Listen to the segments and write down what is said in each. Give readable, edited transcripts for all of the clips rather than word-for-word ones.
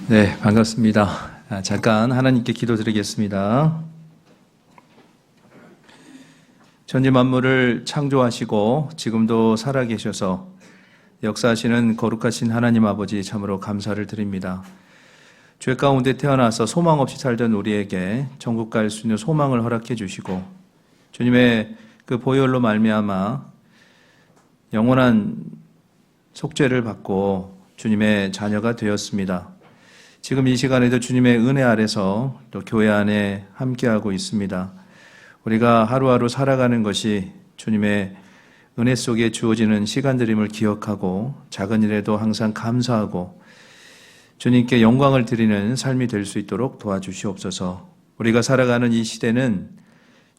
네, 반갑습니다. 잠깐 하나님께 기도드리겠습니다. 천지 만물을 창조하시고 지금도 살아계셔서 역사하시는 거룩하신 하나님 아버지 참으로 감사를 드립니다. 죄 가운데 태어나서 소망 없이 살던 우리에게 천국 갈 수 있는 소망을 허락해 주시고 주님의 그 보혈로 말미암아 영원한 속죄를 받고 주님의 자녀가 되었습니다. 지금 이 시간에도 주님의 은혜 아래서 또 교회 안에 함께하고 있습니다. 우리가 하루하루 살아가는 것이 주님의 은혜 속에 주어지는 시간들임을 기억하고 작은 일에도 항상 감사하고 주님께 영광을 드리는 삶이 될 수 있도록 도와주시옵소서. 우리가 살아가는 이 시대는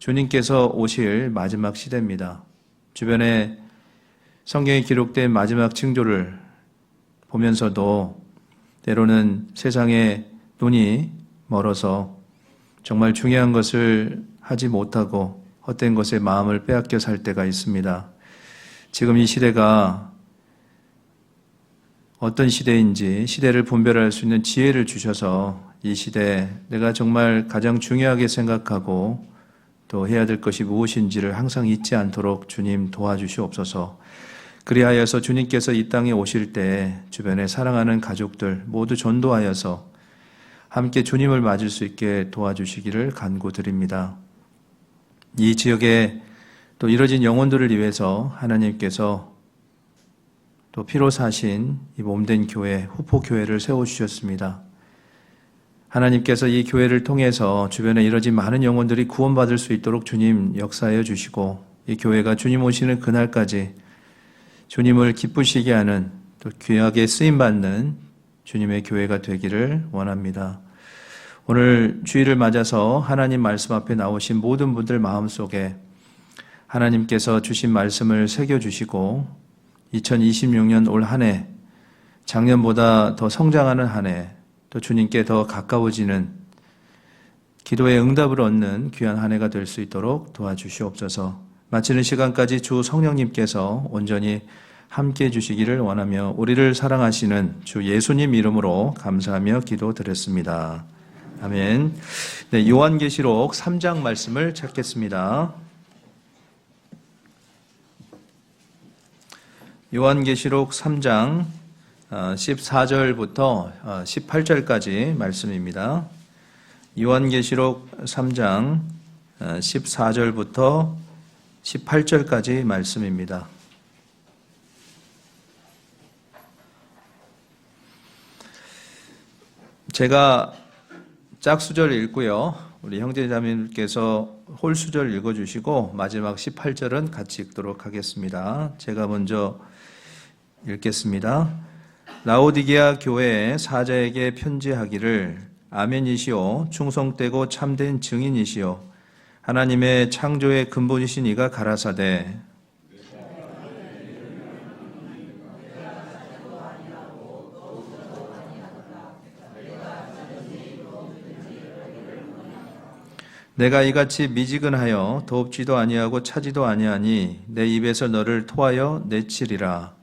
주님께서 오실 마지막 시대입니다. 주변에 성경에 기록된 마지막 징조를 보면서도 때로는 세상의 눈이 멀어서 정말 중요한 것을 하지 못하고 헛된 것에 마음을 빼앗겨 살 때가 있습니다. 지금 이 시대가 어떤 시대인지 시대를 분별할 수 있는 지혜를 주셔서 이 시대에 내가 정말 가장 중요하게 생각하고 또 해야 될 것이 무엇인지를 항상 잊지 않도록 주님 도와주시옵소서. 그리하여서 주님께서 이 땅에 오실 때 주변에 사랑하는 가족들 모두 전도하여서 함께 주님을 맞을 수 있게 도와주시기를 간구드립니다. 이 지역에 또 이뤄진 영혼들을 위해서 하나님께서 또 피로 사신 이 몸된 교회, 후포교회를 세워주셨습니다. 하나님께서 이 교회를 통해서 주변에 이뤄진 많은 영혼들이 구원받을 수 있도록 주님 역사하여 주시고 이 교회가 주님 오시는 그날까지 주님을 기쁘시게 하는 또 귀하게 쓰임받는 주님의 교회가 되기를 원합니다. 오늘 주일을 맞아서 하나님 말씀 앞에 나오신 모든 분들 마음속에 하나님께서 주신 말씀을 새겨주시고 2026년 올 한 해 작년보다 더 성장하는 한 해 또 주님께 더 가까워지는 기도의 응답을 얻는 귀한 한 해가 될 수 있도록 도와주시옵소서. 마치는 시간까지 주 성령님께서 온전히 함께해 주시기를 원하며 우리를 사랑하시는 주 예수님 이름으로 감사하며 기도드렸습니다. 아멘. 네, 요한계시록 3장 말씀을 찾겠습니다. 요한계시록 3장 14절부터 18절까지 말씀입니다. 요한계시록 3장 14절부터 18절까지 말씀입니다. 제가 짝수절 읽고요. 우리 형제자매님께서 홀수절 읽어주시고 마지막 18절은 같이 읽도록 하겠습니다. 제가 먼저 읽겠습니다. 라오디게아 교회의 사자에게 편지하기를 아멘이시오 충성되고 참된 증인이시오 하나님의 창조의 근본이신 이가 가라사대 내가 이같이 미지근하여 덥지도 아니하고 차지도 아니하니 내 입에서 너를 토하여 내치리라.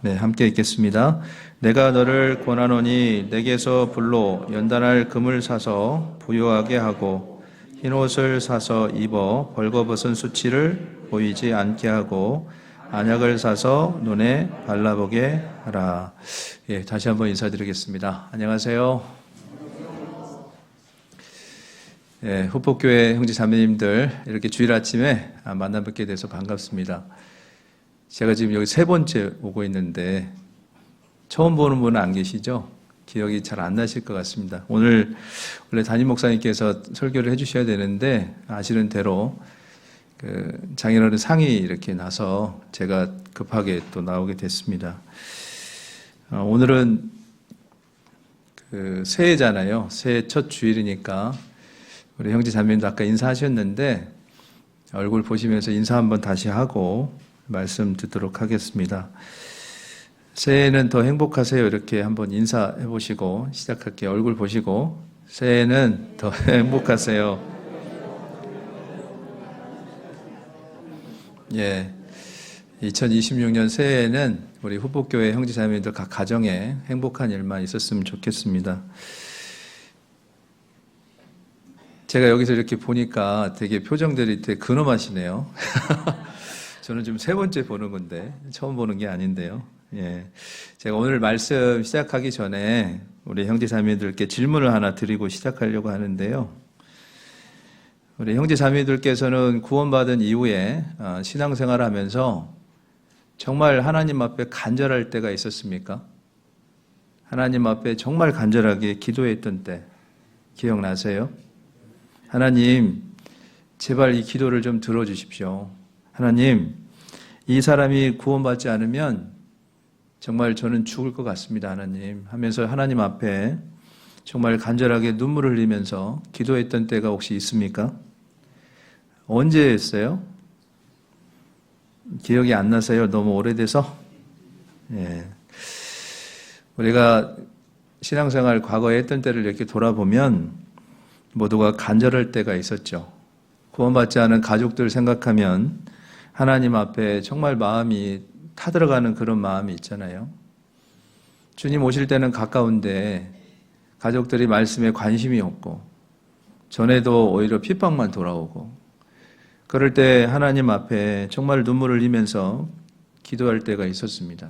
네, 함께 읽겠습니다. 내가 너를 권하노니 내게서 불로 연단할 금을 사서 부요하게 하고 흰옷을 사서 입어 벌거벗은 수치를 보이지 않게 하고 안약을 사서 눈에 발라보게 하라. 예, 다시 한번 인사드리겠습니다. 안녕하세요. 예, 후포교회 형제 자매님들 이렇게 주일 아침에 만나 뵙게 돼서 반갑습니다. 제가 지금 여기 세 번째 오고 있는데 처음 보는 분은 안 계시죠? 기억이 잘 안 나실 것 같습니다. 오늘 원래 담임 목사님께서 설교를 해주셔야 되는데 아시는 대로 장인어른 상이 이렇게 나서 제가 급하게 또 나오게 됐습니다. 오늘은 새해잖아요. 새해 첫 주일이니까 우리 형제 자매님도 아까 인사하셨는데 얼굴 보시면서 인사 한번 다시 하고 말씀 듣도록 하겠습니다. 새해에는 더 행복하세요. 이렇게 한번 인사해 보시고 시작할게요. 얼굴 보시고 새해에는 더 행복하세요. 예. 2026년 새해에는 우리 후복교회 형제자매들 각 가정에 행복한 일만 있었으면 좋겠습니다. 제가 여기서 이렇게 보니까 되게 표정들이 되게 근엄하시네요. 저는 지금 세 번째 보는 건데 처음 보는 게 아닌데요. 예. 제가 오늘 말씀 시작하기 전에 우리 형제자매들께 질문을 하나 드리고 시작하려고 하는데요. 우리 형제자매들께서는 구원받은 이후에 신앙생활을 하면서 정말 하나님 앞에 간절할 때가 있었습니까? 하나님 앞에 정말 간절하게 기도했던 때 기억나세요? 하나님, 제발 이 기도를 좀 들어주십시오. 하나님, 이 사람이 구원받지 않으면 정말 저는 죽을 것 같습니다, 하나님. 하면서 하나님 앞에 정말 간절하게 눈물을 흘리면서 기도했던 때가 혹시 있습니까? 언제 했어요? 기억이 안 나세요? 너무 오래돼서? 예. 우리가 신앙생활 과거에 했던 때를 이렇게 돌아보면 모두가 간절할 때가 있었죠. 구원받지 않은 가족들 생각하면 하나님 앞에 정말 마음이 타들어가는 그런 마음이 있잖아요. 주님 오실 때는 가까운데 가족들이 말씀에 관심이 없고 전에도 오히려 핍박만 돌아오고 그럴 때 하나님 앞에 정말 눈물을 흘리면서 기도할 때가 있었습니다.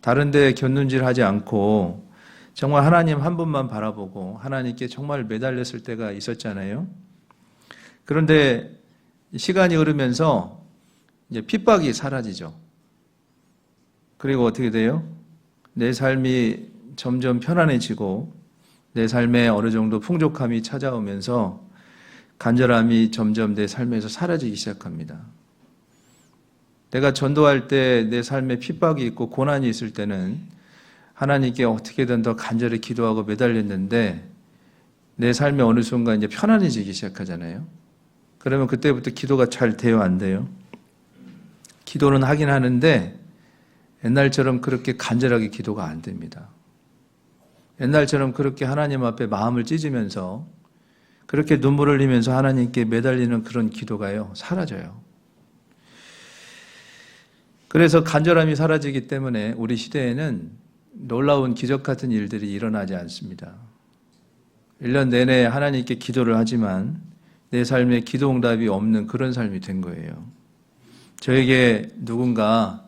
다른 데 곁눈질하지 않고 정말 하나님 한 분만 바라보고 하나님께 정말 매달렸을 때가 있었잖아요. 그런데 시간이 흐르면서 이제 핍박이 사라지죠. 그리고 어떻게 돼요? 내 삶이 점점 편안해지고 내 삶에 어느 정도 풍족함이 찾아오면서 간절함이 점점 내 삶에서 사라지기 시작합니다. 내가 전도할 때 내 삶에 핍박이 있고 고난이 있을 때는 하나님께 어떻게든 더 간절히 기도하고 매달렸는데 내 삶에 어느 순간 이제 편안해지기 시작하잖아요. 그러면 그때부터 기도가 잘 돼요, 안 돼요? 기도는 하긴 하는데 옛날처럼 그렇게 간절하게 기도가 안 됩니다. 옛날처럼 그렇게 하나님 앞에 마음을 찢으면서 그렇게 눈물을 흘리면서 하나님께 매달리는 그런 기도가요, 사라져요. 그래서 간절함이 사라지기 때문에 우리 시대에는 놀라운 기적 같은 일들이 일어나지 않습니다. 1년 내내 하나님께 기도를 하지만 내 삶에 기도 응답이 없는 그런 삶이 된 거예요. 저에게 누군가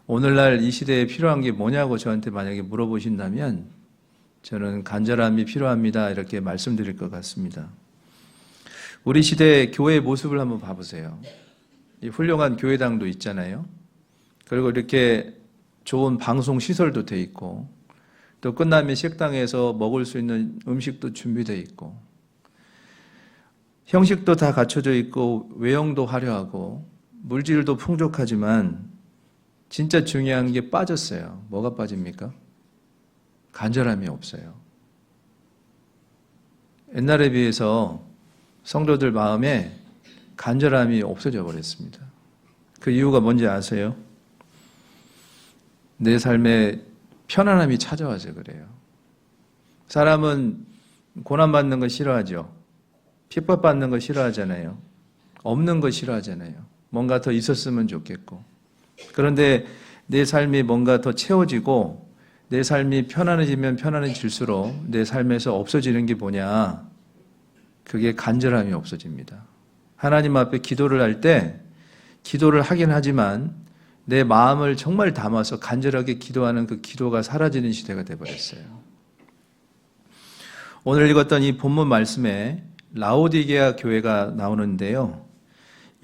오늘날 이 시대에 필요한 게 뭐냐고 저한테 만약에 물어보신다면 저는 간절함이 필요합니다. 이렇게 말씀드릴 것 같습니다. 우리 시대의 교회의 모습을 한번 봐보세요. 이 훌륭한 교회당도 있잖아요. 그리고 이렇게 좋은 방송 시설도 돼 있고 또 끝나면 식당에서 먹을 수 있는 음식도 준비되어 있고 형식도 다 갖춰져 있고 외형도 화려하고 물질도 풍족하지만 진짜 중요한 게 빠졌어요. 뭐가 빠집니까? 간절함이 없어요. 옛날에 비해서 성도들 마음에 간절함이 없어져 버렸습니다. 그 이유가 뭔지 아세요? 내 삶에 편안함이 찾아와서 그래요. 사람은 고난받는 거 싫어하죠. 핍박받는 거 싫어하잖아요. 없는 거 싫어하잖아요. 뭔가 더 있었으면 좋겠고. 그런데 내 삶이 뭔가 더 채워지고 내 삶이 편안해지면 편안해질수록 내 삶에서 없어지는 게 뭐냐? 그게 간절함이 없어집니다. 하나님 앞에 기도를 할 때 기도를 하긴 하지만 내 마음을 정말 담아서 간절하게 기도하는 그 기도가 사라지는 시대가 되어버렸어요. 오늘 읽었던 이 본문 말씀에 라오디게아 교회가 나오는데요.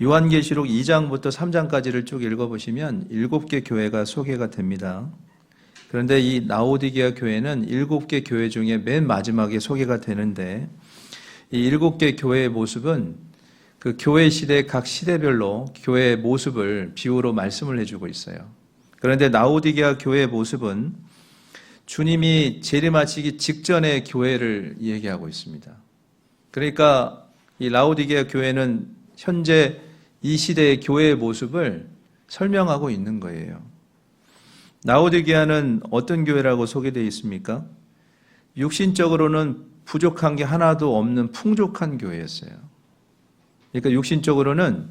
요한계시록 2장부터 3장까지를 쭉 읽어보시면 7개 교회가 소개가 됩니다. 그런데 이 라오디게아 교회는 7개 교회 중에 맨 마지막에 소개가 되는데 이 7개 교회의 모습은 그 교회 시대 각 시대별로 교회의 모습을 비유로 말씀을 해주고 있어요. 그런데 라오디게아 교회의 모습은 주님이 재림하시기 직전의 교회를 얘기하고 있습니다. 그러니까 이 라오디게아 교회는 현재 이 시대의 교회의 모습을 설명하고 있는 거예요. 라오디게아는 어떤 교회라고 소개되어 있습니까? 육신적으로는 부족한 게 하나도 없는 풍족한 교회였어요. 그러니까 육신적으로는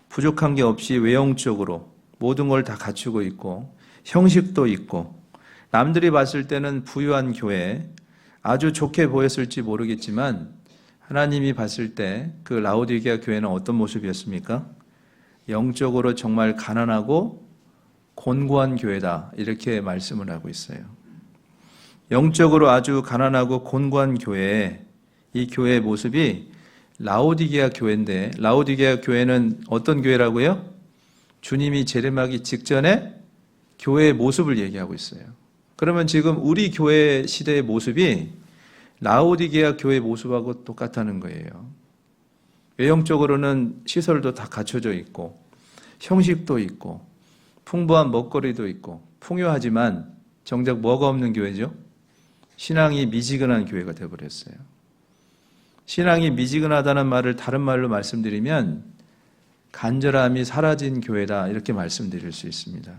부족한 게 없이 외형적으로 모든 걸 다 갖추고 있고 형식도 있고 남들이 봤을 때는 부유한 교회, 아주 좋게 보였을지 모르겠지만 하나님이 봤을 때 그 라오디게아 교회는 어떤 모습이었습니까? 영적으로 정말 가난하고 곤고한 교회다, 이렇게 말씀을 하고 있어요. 영적으로 아주 가난하고 곤고한 교회, 이 교회의 모습이 라오디게아 교회인데, 라오디게아 교회는 어떤 교회라고요? 주님이 재림하기 직전에 교회의 모습을 얘기하고 있어요. 그러면 지금 우리 교회 시대의 모습이 라오디게아 교회 모습하고 똑같다는 거예요. 외형적으로는 시설도 다 갖춰져 있고 형식도 있고 풍부한 먹거리도 있고 풍요하지만 정작 뭐가 없는 교회죠? 신앙이 미지근한 교회가 되어버렸어요. 신앙이 미지근하다는 말을 다른 말로 말씀드리면 간절함이 사라진 교회다, 이렇게 말씀드릴 수 있습니다.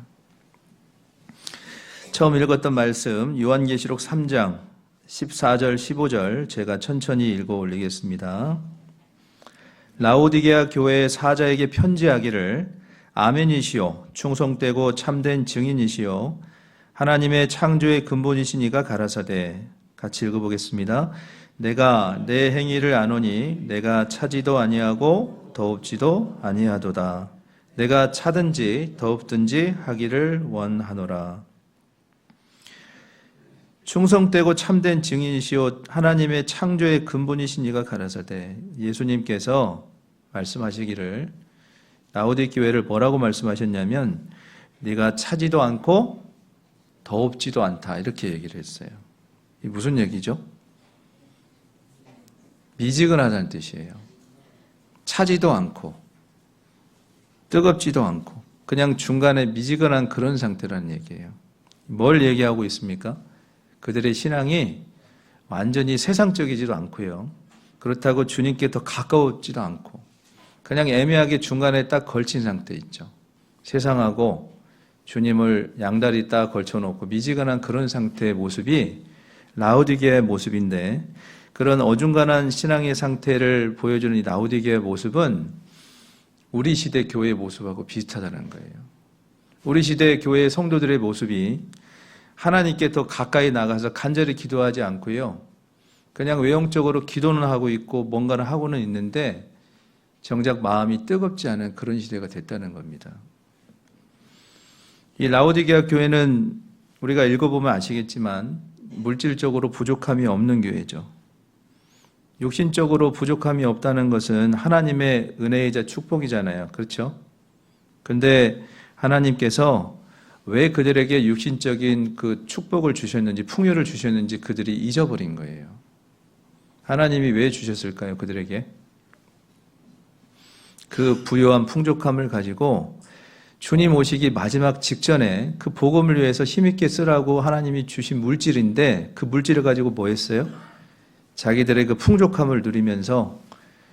처음 읽었던 말씀 요한계시록 3장 14절 15절 제가 천천히 읽어 올리겠습니다. 라오디게아 교회의 사자에게 편지하기를 아멘이시오 충성되고 참된 증인이시오 하나님의 창조의 근본이신 이가 가라사대. 같이 읽어보겠습니다. 내가 내 행위를 아노니 내가 차지도 아니하고 더웁지도 아니하도다. 내가 차든지 더웁든지 하기를 원하노라. 충성되고 참된 증인이시오 하나님의 창조의 근본이신 이가 가라사대. 예수님께서 말씀하시기를 라오디 교회를 뭐라고 말씀하셨냐면 네가 차지도 않고 더웁지도 않다, 이렇게 얘기를 했어요. 이게 무슨 얘기죠? 미지근하다는 뜻이에요. 차지도 않고 뜨겁지도 않고 그냥 중간에 미지근한 그런 상태라는 얘기예요. 뭘 얘기하고 있습니까? 그들의 신앙이 완전히 세상적이지도 않고요. 그렇다고 주님께 더 가까웠지도 않고 그냥 애매하게 중간에 딱 걸친 상태 있죠. 세상하고 주님을 양다리 딱 걸쳐놓고 미지근한 그런 상태의 모습이 라오디게아의 모습인데, 그런 어중간한 신앙의 상태를 보여주는 이 라오디게아의 모습은 우리 시대 교회의 모습하고 비슷하다는 거예요. 우리 시대 교회의 성도들의 모습이 하나님께 더 가까이 나가서 간절히 기도하지 않고요. 그냥 외형적으로 기도는 하고 있고 뭔가를 하고는 있는데 정작 마음이 뜨겁지 않은 그런 시대가 됐다는 겁니다. 이 라오디게아 교회는 우리가 읽어보면 아시겠지만 물질적으로 부족함이 없는 교회죠. 육신적으로 부족함이 없다는 것은 하나님의 은혜이자 축복이잖아요. 그렇죠? 근데 하나님께서 왜 그들에게 육신적인 그 축복을 주셨는지, 풍요를 주셨는지 그들이 잊어버린 거예요. 하나님이 왜 주셨을까요? 그들에게 그 부요한 풍족함을 가지고 주님 오시기 마지막 직전에 그 복음을 위해서 힘있게 쓰라고 하나님이 주신 물질인데, 그 물질을 가지고 뭐 했어요? 자기들의 그 풍족함을 누리면서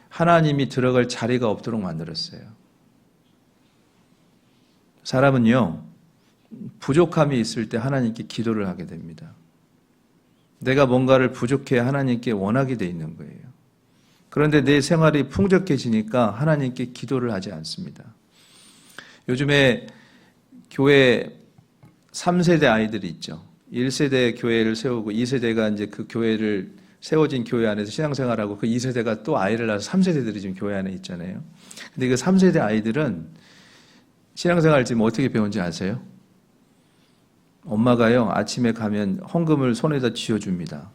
하나님이 들어갈 자리가 없도록 만들었어요. 사람은요, 부족함이 있을 때 하나님께 기도를 하게 됩니다. 내가 뭔가를 부족해 하나님께 원하게 돼 있는 거예요. 그런데 내 생활이 풍족해지니까 하나님께 기도를 하지 않습니다. 요즘에 교회 3세대 아이들이 있죠. 1세대 교회를 세우고 2세대가 이제 그 교회를 세워진 교회 안에서 신앙생활하고, 그 2세대가 또 아이를 낳아서 3세대들이 지금 교회 안에 있잖아요. 근데 그 3세대 아이들은 신앙생활 지금 어떻게 배운지 아세요? 엄마가요, 아침에 가면 헌금을 손에다 쥐어줍니다.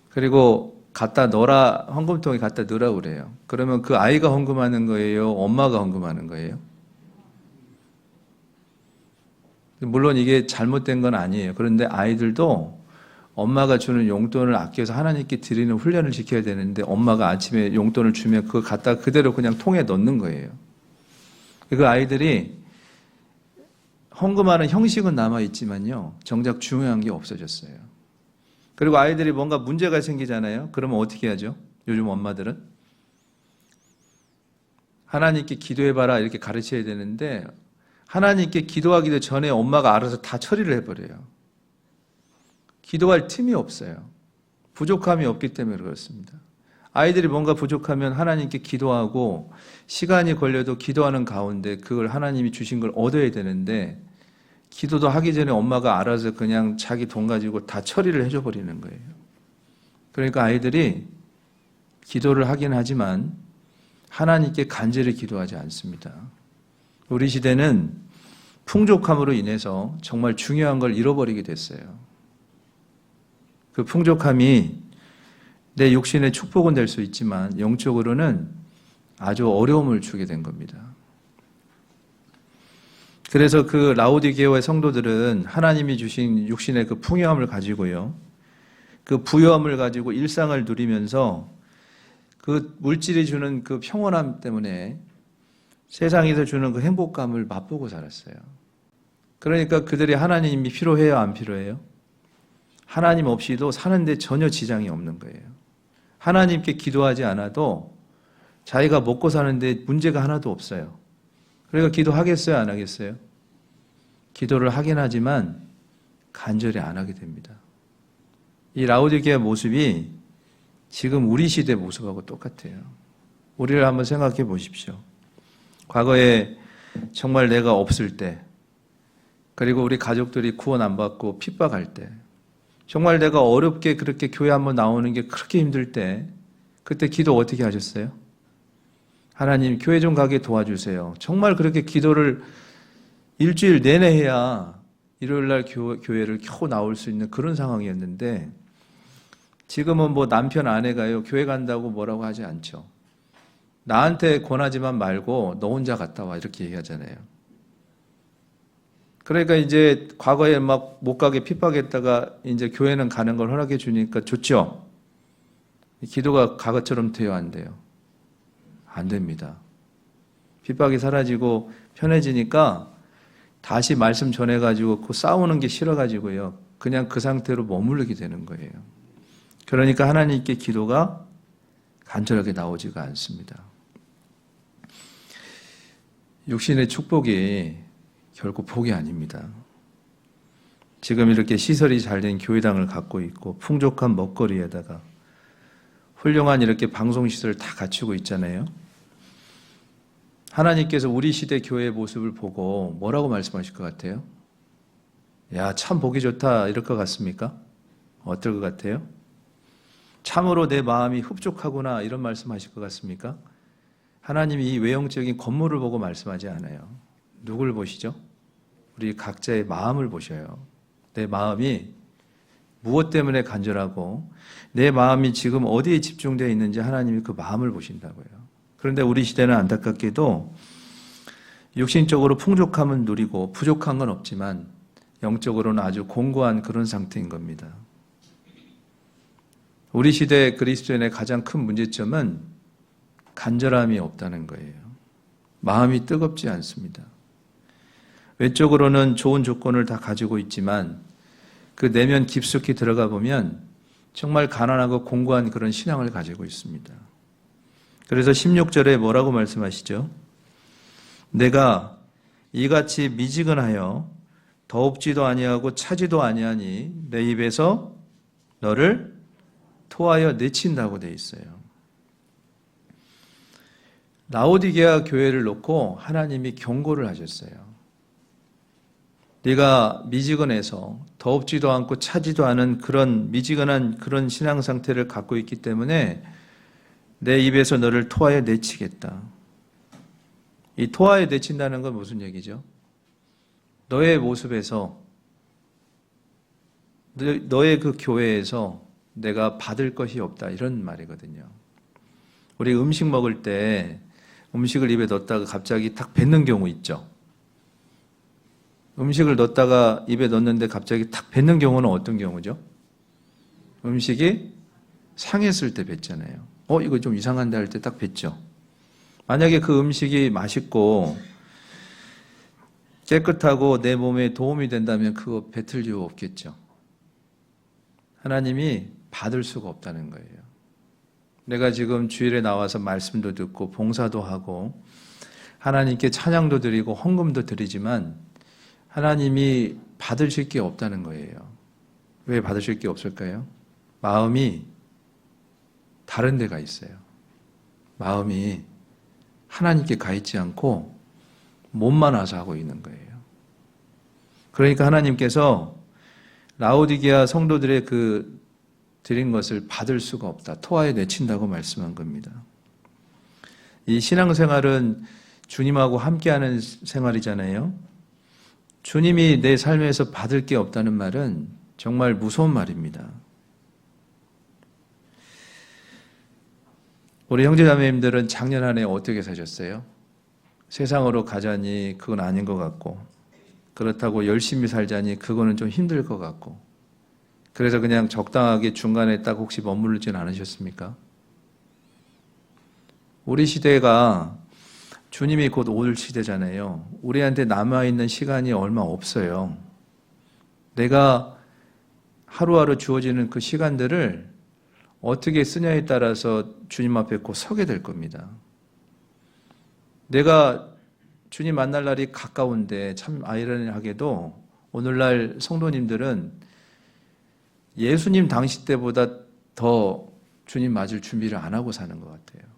그리고 갖다 넣어라, 헌금통에 갖다 넣으라고 그래요. 그러면 그 아이가 헌금하는 거예요? 엄마가 헌금하는 거예요? 물론 이게 잘못된 건 아니에요. 그런데 아이들도 엄마가 주는 용돈을 아껴서 하나님께 드리는 훈련을 시켜야 되는데, 엄마가 아침에 용돈을 주면 그거 갖다 그대로 그냥 통에 넣는 거예요. 그 아이들이 헌금하는 형식은 남아있지만요, 정작 중요한 게 없어졌어요. 그리고 아이들이 뭔가 문제가 생기잖아요. 그러면 어떻게 하죠? 요즘 엄마들은 하나님께 기도해봐라 이렇게 가르쳐야 되는데, 하나님께 기도하기도 전에 엄마가 알아서 다 처리를 해버려요. 기도할 틈이 없어요. 부족함이 없기 때문에 그렇습니다. 아이들이 뭔가 부족하면 하나님께 기도하고 시간이 걸려도 기도하는 가운데 그걸 하나님이 주신 걸 얻어야 되는데 기도도 하기 전에 엄마가 알아서 그냥 자기 돈 가지고 다 처리를 해줘 버리는 거예요. 그러니까 아이들이 기도를 하긴 하지만 하나님께 간절히 기도하지 않습니다. 우리 시대는 풍족함으로 인해서 정말 중요한 걸 잃어버리게 됐어요. 그 풍족함이 내 육신의 축복은 될 수 있지만 영적으로는 아주 어려움을 주게 된 겁니다. 그래서 그 라오디게아의 성도들은 하나님이 주신 육신의 그 풍요함을 가지고요, 그 부유함을 가지고 일상을 누리면서 그 물질이 주는 그 평온함 때문에 세상에서 주는 그 행복감을 맛보고 살았어요. 그러니까 그들이 하나님이 필요해요, 안 필요해요? 하나님 없이도 사는데 전혀 지장이 없는 거예요. 하나님께 기도하지 않아도 자기가 먹고 사는데 문제가 하나도 없어요. 그러니까 기도하겠어요, 안 하겠어요? 기도를 하긴 하지만 간절히 안 하게 됩니다. 이 라오디게아 모습이 지금 우리 시대 모습하고 똑같아요. 우리를 한번 생각해 보십시오. 과거에 정말 내가 없을 때, 그리고 우리 가족들이 구원 안 받고 핍박할 때, 정말 내가 어렵게 그렇게 교회 한번 나오는 게 그렇게 힘들 때, 그때 기도 어떻게 하셨어요? 하나님, 교회 좀 가게 도와주세요. 정말 그렇게 기도를 일주일 내내 해야 일요일 날 교회를 겨우 나올 수 있는 그런 상황이었는데, 지금은 뭐 남편 아내가요, 교회 간다고 뭐라고 하지 않죠. 나한테 권하지만 말고 너 혼자 갔다 와, 이렇게 얘기하잖아요. 그러니까 이제 과거에 막 못 가게 핍박했다가 이제 교회는 가는 걸 허락해 주니까 좋죠. 기도가 과거처럼 돼요, 안 돼요? 안 됩니다. 핍박이 사라지고 편해지니까 다시 말씀 전해가지고 그 싸우는 게 싫어가지고요, 그냥 그 상태로 머무르게 되는 거예요. 그러니까 하나님께 기도가 간절하게 나오지가 않습니다. 육신의 축복이 결코 복이 아닙니다. 지금 이렇게 시설이 잘된 교회당을 갖고 있고 풍족한 먹거리에다가 훌륭한 이렇게 방송시설을 다 갖추고 있잖아요. 하나님께서 우리 시대 교회의 모습을 보고 뭐라고 말씀하실 것 같아요? 야, 참 보기 좋다, 이럴 것 같습니까? 어떨 것 같아요? 참으로 내 마음이 흡족하구나, 이런 말씀하실 것 같습니까? 하나님이 이 외형적인 건물을 보고 말씀하지 않아요. 누굴 보시죠? 우리 각자의 마음을 보셔요. 내 마음이 무엇 때문에 간절하고 내 마음이 지금 어디에 집중되어 있는지 하나님이 그 마음을 보신다고요. 그런데 우리 시대는 안타깝게도 육신적으로 풍족함은 누리고 부족한 건 없지만 영적으로는 아주 공고한 그런 상태인 겁니다. 우리 시대 그리스도인의 가장 큰 문제점은 간절함이 없다는 거예요. 마음이 뜨겁지 않습니다. 외적으로는 좋은 조건을 다 가지고 있지만 그 내면 깊숙이 들어가 보면 정말 가난하고 공고한 그런 신앙을 가지고 있습니다. 그래서 16절에 뭐라고 말씀하시죠? 내가 이같이 미지근하여 더웁지도 아니하고 차지도 아니하니 내 입에서 너를 토하여 내친다고 돼 있어요. 라오디게아 교회를 놓고 하나님이 경고를 하셨어요. 네가 미지근해서 더웁지도 않고 차지도 않은 그런 미지근한 그런 신앙 상태를 갖고 있기 때문에 내 입에서 너를 토하여 내치겠다. 이 토하여 내친다는 건 무슨 얘기죠? 너의 모습에서, 너의 그 교회에서 내가 받을 것이 없다, 이런 말이거든요. 우리 음식 먹을 때 음식을 입에 넣었다가 갑자기 탁 뱉는 경우 있죠. 음식을 넣었다가 입에 넣었는데 갑자기 탁 뱉는 경우는 어떤 경우죠? 음식이 상했을 때 뱉잖아요. 이거 좀 이상한데 할 때 딱 뱉죠. 만약에 그 음식이 맛있고 깨끗하고 내 몸에 도움이 된다면 그거 뱉을 이유 없겠죠. 하나님이 받을 수가 없다는 거예요. 내가 지금 주일에 나와서 말씀도 듣고 봉사도 하고 하나님께 찬양도 드리고 헌금도 드리지만 하나님이 받으실 게 없다는 거예요. 왜 받으실 게 없을까요? 마음이 다른 데가 있어요. 마음이 하나님께 가 있지 않고 몸만 와서 하고 있는 거예요. 그러니까 하나님께서 라오디게아 성도들의 드린 것을 받을 수가 없다. 토하에 내친다고 말씀한 겁니다. 이 신앙생활은 주님하고 함께하는 생활이잖아요. 주님이 내 삶에서 받을 게 없다는 말은 정말 무서운 말입니다. 우리 형제자매님들은 작년 한 해 어떻게 사셨어요? 세상으로 가자니 그건 아닌 것 같고, 그렇다고 열심히 살자니 그거는 좀 힘들 것 같고, 그래서 그냥 적당하게 중간에 딱 혹시 머무르진 않으셨습니까? 우리 시대가 주님이 곧 올 시대잖아요. 우리한테 남아있는 시간이 얼마 없어요. 내가 하루하루 주어지는 그 시간들을 어떻게 쓰냐에 따라서 주님 앞에 곧 서게 될 겁니다. 내가 주님 만날 날이 가까운데 참 아이러니하게도 오늘날 성도님들은 예수님 당시 때보다 더 주님 맞을 준비를 안 하고 사는 것 같아요.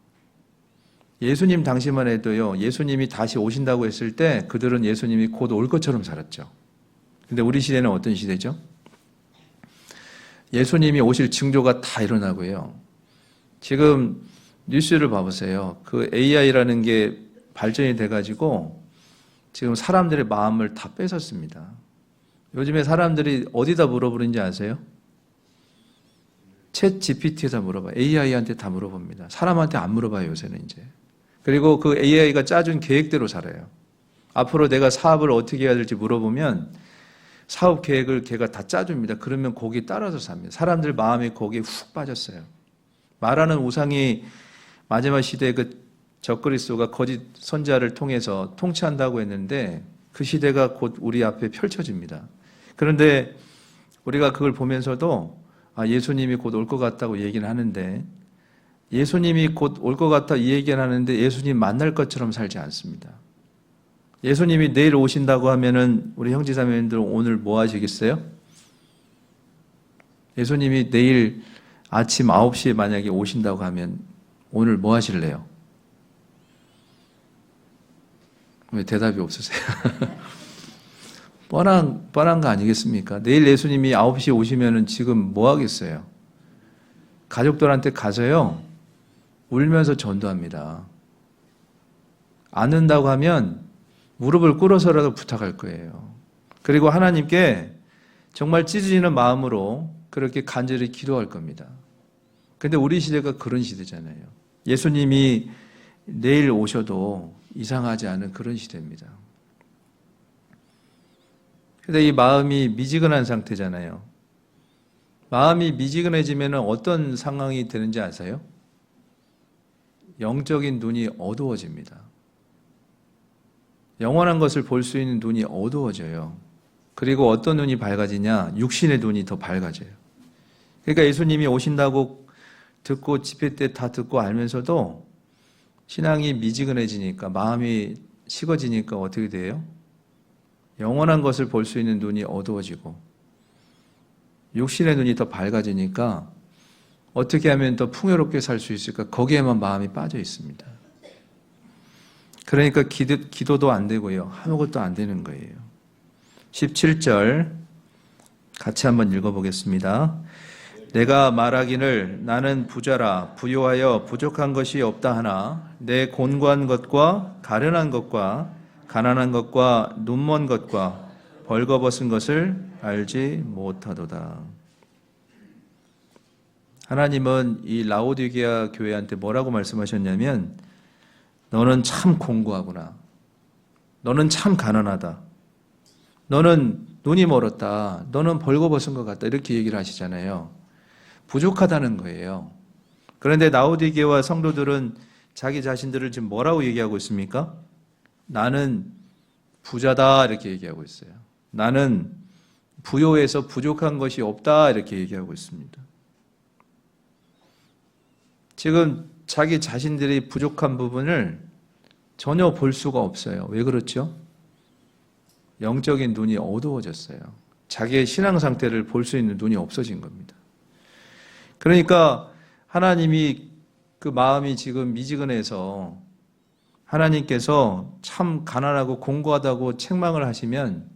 예수님 당시만 해도요, 예수님이 다시 오신다고 했을 때 그들은 예수님이 곧 올 것처럼 살았죠. 근데 우리 시대는 어떤 시대죠? 예수님이 오실 징조가 다 일어나고요. 지금 뉴스를 봐보세요. 그 AI라는 게 발전이 돼가지고 지금 사람들의 마음을 다 뺏었습니다. 요즘에 사람들이 어디다 물어보는지 아세요? 챗 GPT에다 물어봐요. AI한테 다 물어봅니다. 사람한테 안 물어봐요, 요새는 이제. 그리고 그 AI가 짜준 계획대로 살아요. 앞으로 내가 사업을 어떻게 해야 될지 물어보면 사업 계획을 걔가 다 짜줍니다. 그러면 거기에 따라서 삽니다. 사람들 마음이 거기에 훅 빠졌어요. 말하는 우상이 마지막 시대에 그 적그리스도가 거짓 선지자를 통해서 통치한다고 했는데 그 시대가 곧 우리 앞에 펼쳐집니다. 그런데 우리가 그걸 보면서도 예수님이 곧 올 것 같다고 얘기는 하는데 예수님이 곧 올 것 같다 이 얘기는 하는데 예수님 만날 것처럼 살지 않습니다. 예수님이 내일 오신다고 하면은 우리 형제자매님들 오늘 뭐 하시겠어요? 예수님이 내일 아침 9시에 만약에 오신다고 하면 오늘 뭐 하실래요? 왜 대답이 없으세요? 뻔한 거 아니겠습니까? 내일 예수님이 9시에 오시면은 지금 뭐 하겠어요? 가족들한테 가서요, 울면서 전도합니다. 안 온다고 하면 무릎을 꿇어서라도 부탁할 거예요. 그리고 하나님께 정말 찢어지는 마음으로 그렇게 간절히 기도할 겁니다. 근데 우리 시대가 그런 시대잖아요. 예수님이 내일 오셔도 이상하지 않은 그런 시대입니다. 근데 이 마음이 미지근한 상태잖아요. 마음이 미지근해지면 어떤 상황이 되는지 아세요? 영적인 눈이 어두워집니다. 영원한 것을 볼 수 있는 눈이 어두워져요. 그리고 어떤 눈이 밝아지냐? 육신의 눈이 더 밝아져요. 그러니까 예수님이 오신다고 듣고 집회 때 다 듣고 알면서도 신앙이 미지근해지니까, 마음이 식어지니까 어떻게 돼요? 영원한 것을 볼 수 있는 눈이 어두워지고 육신의 눈이 더 밝아지니까 어떻게 하면 더 풍요롭게 살 수 있을까? 거기에만 마음이 빠져 있습니다. 그러니까 기도도 안 되고요. 아무것도 안 되는 거예요. 17절 같이 한번 읽어보겠습니다. 내가 말하기를 나는 부자라 부요하여 부족한 것이 없다 하나 내 곤고한 것과 가련한 것과 가난한 것과 눈먼 것과 벌거벗은 것을 알지 못하도다. 하나님은 이 라오디게아 교회한테 뭐라고 말씀하셨냐면 너는 참 공고하구나. 너는 참 가난하다. 너는 눈이 멀었다. 너는 벌거벗은 것 같다. 이렇게 얘기를 하시잖아요. 부족하다는 거예요. 그런데 라오디게아 성도들은 자기 자신들을 지금 뭐라고 얘기하고 있습니까? 나는 부자다 이렇게 얘기하고 있어요. 나는 부요해서 부족한 것이 없다 이렇게 얘기하고 있습니다. 지금 자기 자신들이 부족한 부분을 전혀 볼 수가 없어요. 왜 그렇죠? 영적인 눈이 어두워졌어요. 자기의 신앙 상태를 볼 수 있는 눈이 없어진 겁니다. 그러니까 하나님이 그 마음이 지금 미지근해서 하나님께서 참 가난하고 공고하다고 책망을 하시면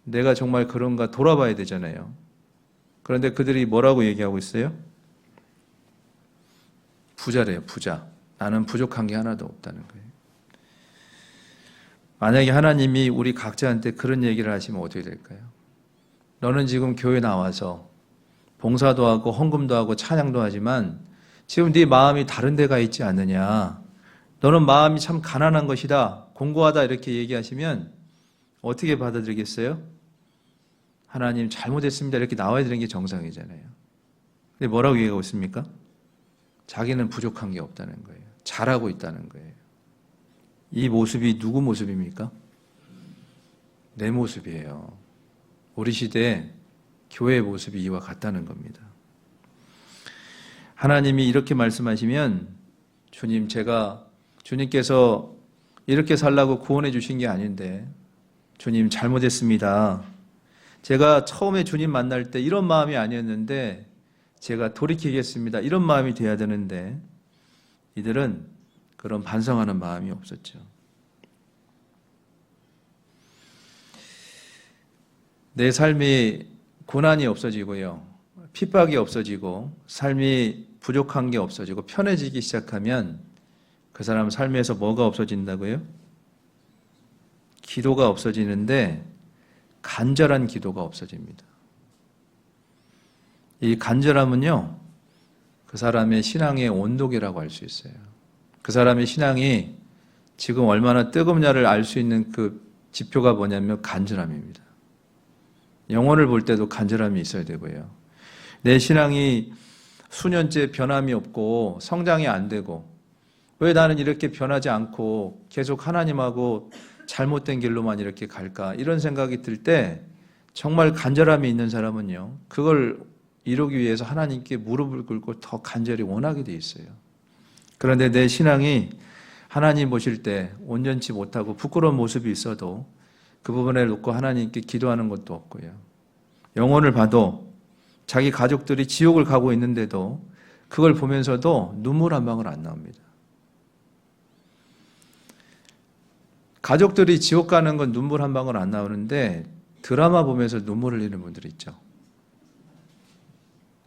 내가 정말 그런가 돌아봐야 되잖아요. 그런데 그들이 뭐라고 얘기하고 있어요? 부자래요, 부자. 나는 부족한 게 하나도 없다는 거예요. 만약에 하나님이 우리 각자한테 그런 얘기를 하시면 어떻게 될까요? 너는 지금 교회 나와서 봉사도 하고 헌금도 하고 찬양도 하지만 지금 네 마음이 다른 데가 있지 않느냐. 너는 마음이 참 가난한 것이다. 공고하다 이렇게 얘기하시면 어떻게 받아들이겠어요? 하나님 잘못했습니다. 이렇게 나와야 되는 게 정상이잖아요. 근데 뭐라고 얘기하고 있습니까? 자기는 부족한 게 없다는 거예요. 잘하고 있다는 거예요. 이 모습이 누구 모습입니까? 내 모습이에요. 우리 시대에 교회의 모습이 이와 같다는 겁니다. 하나님이 이렇게 말씀하시면 주님께서 이렇게 살라고 구원해 주신 게 아닌데 주님 잘못했습니다. 제가 처음에 주님 만날 때 이런 마음이 아니었는데 제가 돌이키겠습니다. 이런 마음이 돼야 되는데 이들은 그런 반성하는 마음이 없었죠. 내 삶이 고난이 없어지고요. 핍박이 없어지고 삶이 부족한 게 없어지고 편해지기 시작하면 그 사람 삶에서 뭐가 없어진다고요? 기도가 없어지는데 간절한 기도가 없어집니다. 이 간절함은요, 그 사람의 신앙의 온도계라고 할 수 있어요. 그 사람의 신앙이 지금 얼마나 뜨겁냐를 알 수 있는 그 지표가 뭐냐면 간절함입니다. 영혼을 볼 때도 간절함이 있어야 되고요. 내 신앙이 수년째 변함이 없고 성장이 안 되고 왜 나는 이렇게 변하지 않고 계속 하나님하고 잘못된 길로만 이렇게 갈까? 이런 생각이 들 때 정말 간절함이 있는 사람은요, 그걸 이루기 위해서 하나님께 무릎을 꿇고 더 간절히 원하게 돼 있어요. 그런데 내 신앙이 하나님 보실 때 온전치 못하고 부끄러운 모습이 있어도 그 부분에 놓고 하나님께 기도하는 것도 없고요. 영혼을 봐도 자기 가족들이 지옥을 가고 있는데도 그걸 보면서도 눈물 한 방울 안 나옵니다. 가족들이 지옥 가는 건 눈물 한 방울 안 나오는데 드라마 보면서 눈물을 흘리는 분들이 있죠.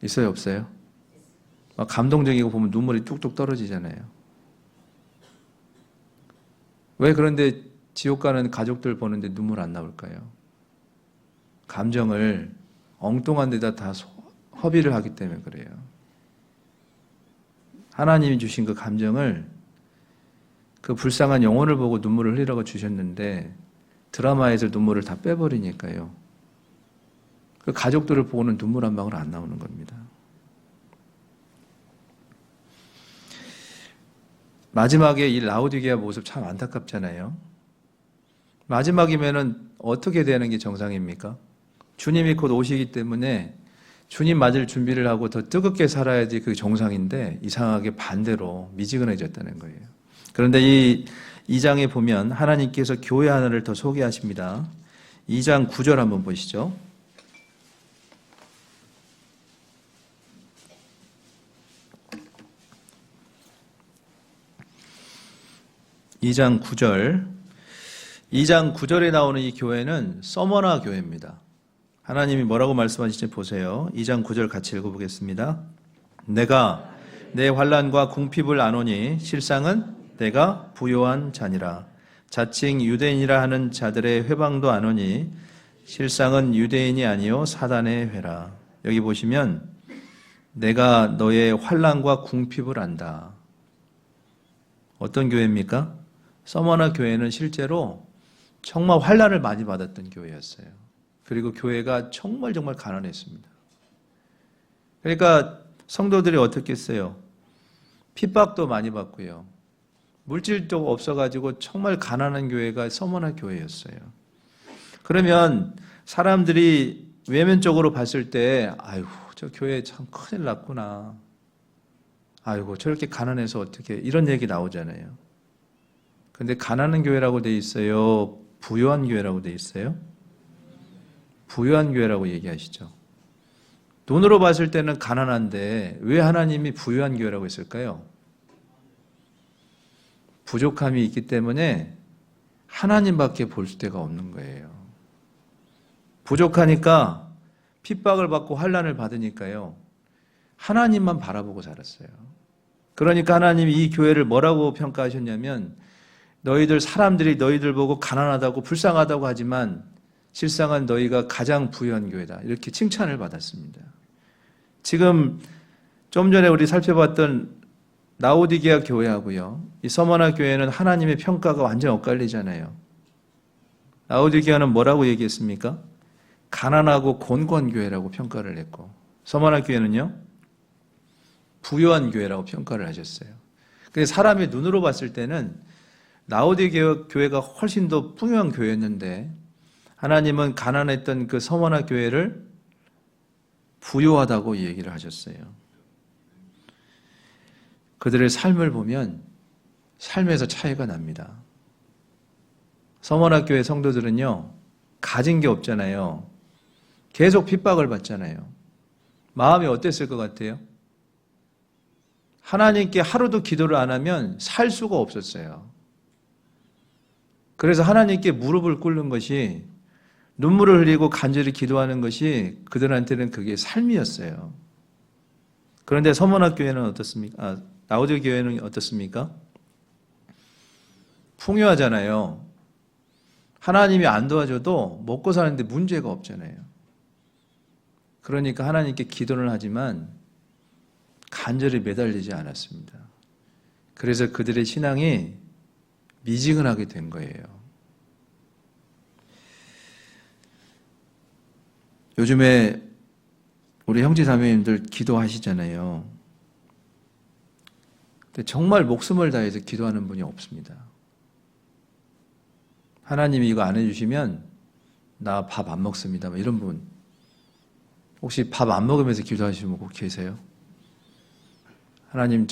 있어요, 없어요? 막 감동적이고 보면 눈물이 뚝뚝 떨어지잖아요. 왜 그런데 지옥 가는 가족들 보는데 눈물 안 나올까요? 감정을 엉뚱한 데다 다 허비를 하기 때문에 그래요. 하나님이 주신 그 감정을 그 불쌍한 영혼을 보고 눈물을 흘리라고 주셨는데 드라마에서 눈물을 다 빼버리니까요. 그 가족들을 보고는 눈물 한 방울 안 나오는 겁니다. 마지막에 이 라오디게아 모습 참 안타깝잖아요. 마지막이면은 어떻게 되는 게 정상입니까? 주님이 곧 오시기 때문에 주님 맞을 준비를 하고 더 뜨겁게 살아야지 그게 정상인데 이상하게 반대로 미지근해졌다는 거예요. 그런데 이 2장에 보면 하나님께서 교회 하나를 더 소개하십니다. 2장 9절 한번 보시죠. 2장 9절. 2장 9절에 나오는 이 교회는 서머나 교회입니다. 하나님이 뭐라고 말씀하실지 보세요. 2장 9절 같이 읽어보겠습니다. 내가 내 환난과 궁핍을 아노니 실상은 내가 부요한 자니라. 자칭 유대인이라 하는 자들의 회방도 아노니 실상은 유대인이 아니요 사단의 회라. 여기 보시면 내가 너의 환난과 궁핍을 안다. 어떤 교회입니까? 서머나 교회는 실제로 정말 환난을 많이 받았던 교회였어요. 그리고 교회가 정말 가난했습니다. 그러니까 성도들이 어떻게 했어요? 핍박도 많이 받고요. 물질도 없어가지고 정말 가난한 교회가 서머나 교회였어요. 그러면 사람들이 외면적으로 봤을 때 아이고 저 교회 참 큰일 났구나. 아이고 저렇게 가난해서 어떻게 이런 얘기 나오잖아요. 근데 가난한 교회라고 돼 있어요? 부유한 교회라고 돼 있어요? 부유한 교회라고 얘기하시죠. 돈으로 봤을 때는 가난한데 왜 하나님이 부유한 교회라고 했을까요? 부족함이 있기 때문에 하나님밖에 볼 데가 없는 거예요. 부족하니까 핍박을 받고 환난을 받으니까요. 하나님만 바라보고 살았어요. 그러니까 하나님이 이 교회를 뭐라고 평가하셨냐면 사람들이 너희들 보고 가난하다고 불쌍하다고 하지만 실상은 너희가 가장 부유한 교회다. 이렇게 칭찬을 받았습니다. 지금 좀 전에 우리 살펴봤던 라오디게아 교회하고요. 이 서머나 교회는 하나님의 평가가 완전 엇갈리잖아요. 라오디게아는 뭐라고 얘기했습니까? 가난하고 곤고한 교회라고 평가를 했고 서머나 교회는요. 부유한 교회라고 평가를 하셨어요. 근데 사람의 눈으로 봤을 때는 라오디게아 교회가 훨씬 더 풍요한 교회였는데 하나님은 가난했던 그 서머나 교회를 부유하다고 얘기를 하셨어요. 그들의 삶을 보면 삶에서 차이가 납니다. 서머나 교회 성도들은요, 가진 게 없잖아요. 계속 핍박을 받잖아요. 마음이 어땠을 것 같아요? 하나님께 하루도 기도를 안 하면 살 수가 없었어요. 그래서 하나님께 무릎을 꿇는 것이 눈물을 흘리고 간절히 기도하는 것이 그들한테는 그게 삶이었어요. 그런데 서머나 교회는 어떻습니까? 라오디게아 교회는 어떻습니까? 풍요하잖아요. 하나님이 안 도와줘도 먹고 사는데 문제가 없잖아요. 그러니까 하나님께 기도를 하지만 간절히 매달리지 않았습니다. 그래서 그들의 신앙이 미지근하게 된 거예요. 요즘에 우리 형제 자매님들 기도하시잖아요. 근데 정말 목숨을 다해서 기도하는 분이 없습니다. 하나님이 이거 안 해주시면 나 밥 안 먹습니다. 이런 분 혹시 밥 안 먹으면서 기도하시는 분 계세요? 하나님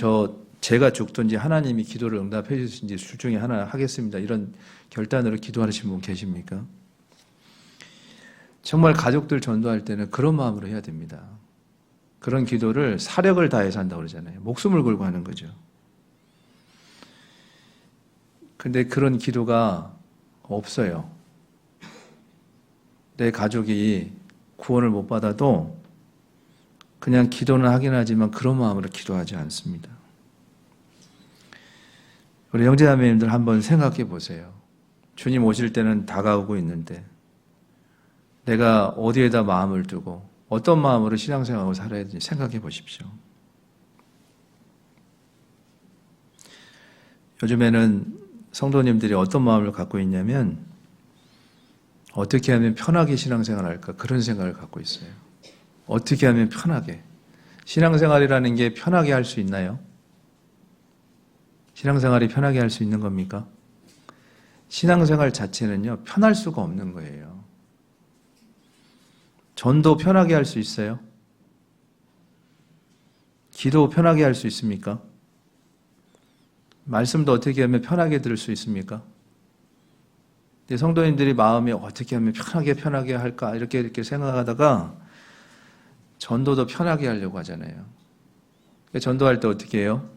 제가 죽든지 하나님이 기도를 응답해 주신지 둘 중에 하나 하겠습니다. 이런 결단으로 기도하시는 분 계십니까? 정말 가족들 전도할 때는 그런 마음으로 해야 됩니다. 그런 기도를 사력을 다해서 한다고 그러잖아요. 목숨을 걸고 하는 거죠. 근데 그런 기도가 없어요. 내 가족이 구원을 못 받아도 그냥 기도는 하긴 하지만 그런 마음으로 기도하지 않습니다. 우리 형제자매님들 한번 생각해 보세요. 주님 오실 때는 다가오고 있는데 내가 어디에다 마음을 두고 어떤 마음으로 신앙생활을 살아야 되는지 생각해 보십시오. 요즘에는 성도님들이 어떤 마음을 갖고 있냐면 어떻게 하면 편하게 신앙생활을 할까 그런 생각을 갖고 있어요. 어떻게 하면 편하게. 신앙생활이라는 게 편하게 할 수 있나요? 신앙생활이 편하게 할 수 있는 겁니까? 신앙생활 자체는요, 편할 수가 없는 거예요. 전도 편하게 할 수 있어요? 기도 편하게 할 수 있습니까? 말씀도 어떻게 하면 편하게 들을 수 있습니까? 근데 성도님들이 마음이 어떻게 하면 편하게 할까 이렇게 생각하다가 전도도 편하게 하려고 하잖아요. 전도할 때 어떻게 해요?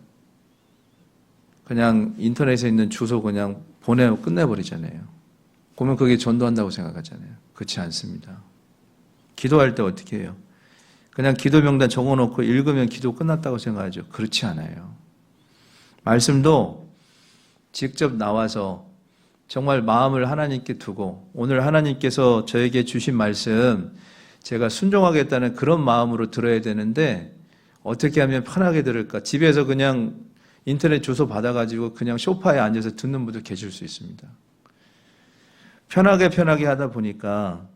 그냥 인터넷에 있는 주소 그냥 보내고 끝내버리잖아요. 그러면 그게 전도한다고 생각하잖아요. 그렇지 않습니다. 기도할 때 어떻게 해요? 그냥 기도 명단 적어놓고 읽으면 기도 끝났다고 생각하죠. 그렇지 않아요. 말씀도 직접 나와서 정말 마음을 하나님께 두고 오늘 하나님께서 저에게 주신 말씀 제가 순종하겠다는 그런 마음으로 들어야 되는데 어떻게 하면 편하게 들을까? 집에서 그냥 인터넷 주소 받아가지고 그냥 소파에 앉아서 듣는 분도 계실 수 있습니다. 편하게 하다 보니까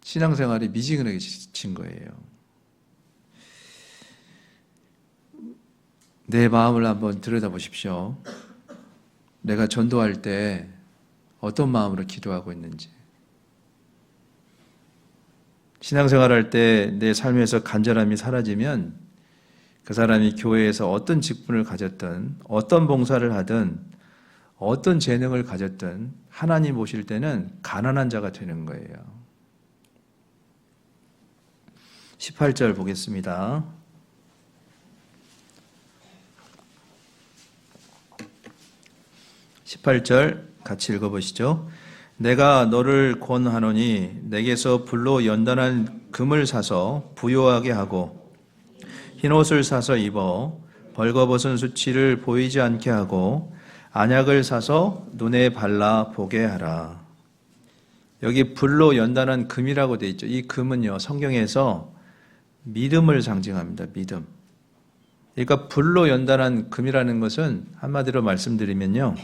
신앙생활이 미지근하게 지친 거예요. 내 마음을 한번 들여다보십시오. 내가 전도할 때 어떤 마음으로 기도하고 있는지. 신앙생활할 때 내 삶에서 간절함이 사라지면 그 사람이 교회에서 어떤 직분을 가졌든 어떤 봉사를 하든 어떤 재능을 가졌든 하나님 보실 때는 가난한 자가 되는 거예요. 18절 보겠습니다. 18절 같이 읽어보시죠. 내가 너를 권하노니 내게서 불로 연단한 금을 사서 부요하게 하고 흰옷을 사서 입어 벌거벗은 수치를 보이지 않게 하고 안약을 사서 눈에 발라 보게 하라. 여기 불로 연단한 금이라고 되어 있죠. 이 금은요, 성경에서 믿음을 상징합니다. 믿음. 그러니까 불로 연단한 금이라는 것은 한마디로 말씀드리면요,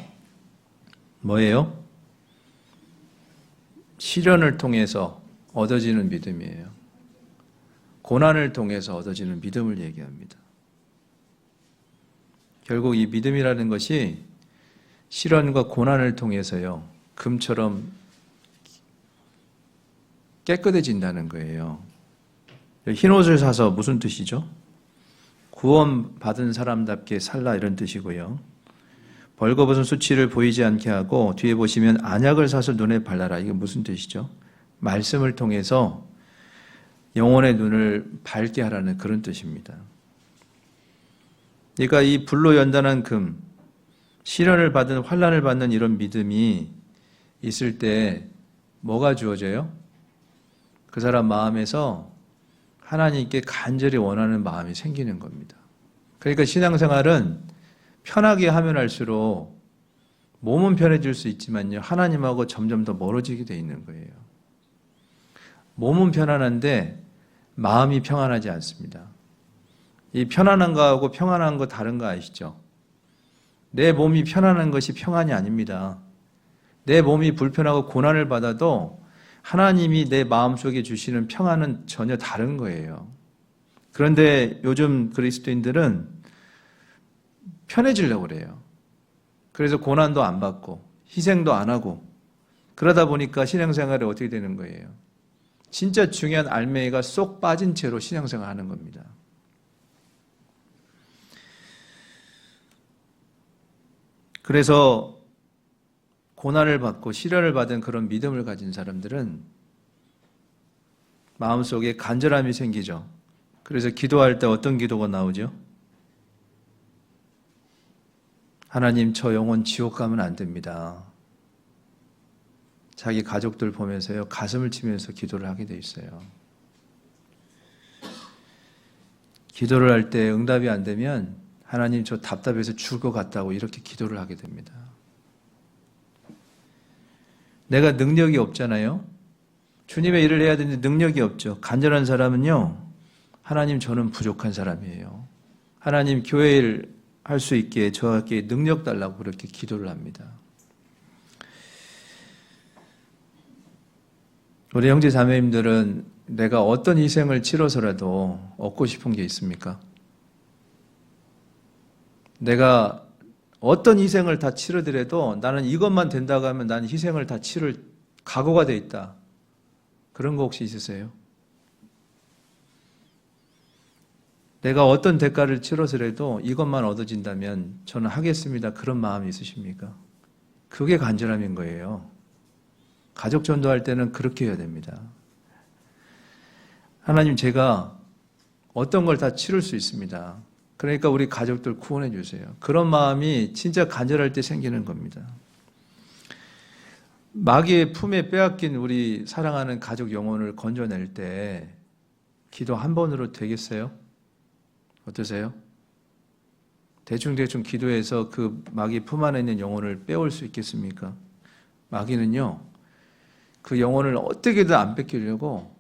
뭐예요? 시련을 통해서 얻어지는 믿음이에요. 고난을 통해서 얻어지는 믿음을 얘기합니다. 결국 이 믿음이라는 것이 시련과 고난을 통해서요, 금처럼 깨끗해진다는 거예요. 흰옷을 사서 무슨 뜻이죠? 구원받은 사람답게 살라 이런 뜻이고요. 벌거벗은 수치를 보이지 않게 하고 뒤에 보시면 안약을 사서 눈에 발라라. 이게 무슨 뜻이죠? 말씀을 통해서 영혼의 눈을 밝게 하라는 그런 뜻입니다. 그러니까 이 불로 연단한 금, 시련을 받은 환난을 받는 이런 믿음이 있을 때 뭐가 주어져요? 그 사람 마음에서 하나님께 간절히 원하는 마음이 생기는 겁니다. 그러니까 신앙생활은 편하게 하면 할수록 몸은 편해질 수 있지만요, 하나님하고 점점 더 멀어지게 돼 있는 거예요. 몸은 편안한데 마음이 평안하지 않습니다. 이 편안한 거하고 평안한 거 다른 거 아시죠? 내 몸이 편안한 것이 평안이 아닙니다. 내 몸이 불편하고 고난을 받아도 하나님이 내 마음속에 주시는 평안은 전혀 다른 거예요. 그런데 요즘 그리스도인들은 편해지려고 그래요. 그래서 고난도 안 받고 희생도 안 하고 그러다 보니까 신앙생활이 어떻게 되는 거예요? 진짜 중요한 알맹이가 쏙 빠진 채로 신앙생활 하는 겁니다. 그래서 고난을 받고 시련을 받은 그런 믿음을 가진 사람들은 마음속에 간절함이 생기죠. 그래서 기도할 때 어떤 기도가 나오죠? 하나님, 저 영혼 지옥 가면 안 됩니다. 자기 가족들 보면서요, 가슴을 치면서 기도를 하게 돼 있어요. 기도를 할 때 응답이 안 되면 하나님, 저 답답해서 죽을 것 같다고 이렇게 기도를 하게 됩니다. 내가 능력이 없잖아요. 주님의 일을 해야 되는데 능력이 없죠. 간절한 사람은요, 하나님, 저는 부족한 사람이에요. 하나님, 교회 일 할 수 있게 저에게 능력 달라고 그렇게 기도를 합니다. 우리 형제 자매님들은 내가 어떤 희생을 치러서라도 얻고 싶은 게 있습니까? 내가 어떤 희생을 다 치르더라도 나는 이것만 된다고 하면 나는 희생을 다 치를 각오가 돼 있다. 그런 거 혹시 있으세요? 내가 어떤 대가를 치러서라도 이것만 얻어진다면 저는 하겠습니다. 그런 마음이 있으십니까? 그게 간절함인 거예요. 가족 전도할 때는 그렇게 해야 됩니다. 하나님, 제가 어떤 걸 다 치를 수 있습니다. 그러니까 우리 가족들 구원해 주세요. 그런 마음이 진짜 간절할 때 생기는 겁니다. 마귀의 품에 빼앗긴 우리 사랑하는 가족 영혼을 건져낼 때 기도 한 번으로 되겠어요? 어떠세요? 대충 기도해서 그 마귀 품 안에 있는 영혼을 빼올 수 있겠습니까? 마귀는요, 그 영혼을 어떻게든 안 뺏기려고,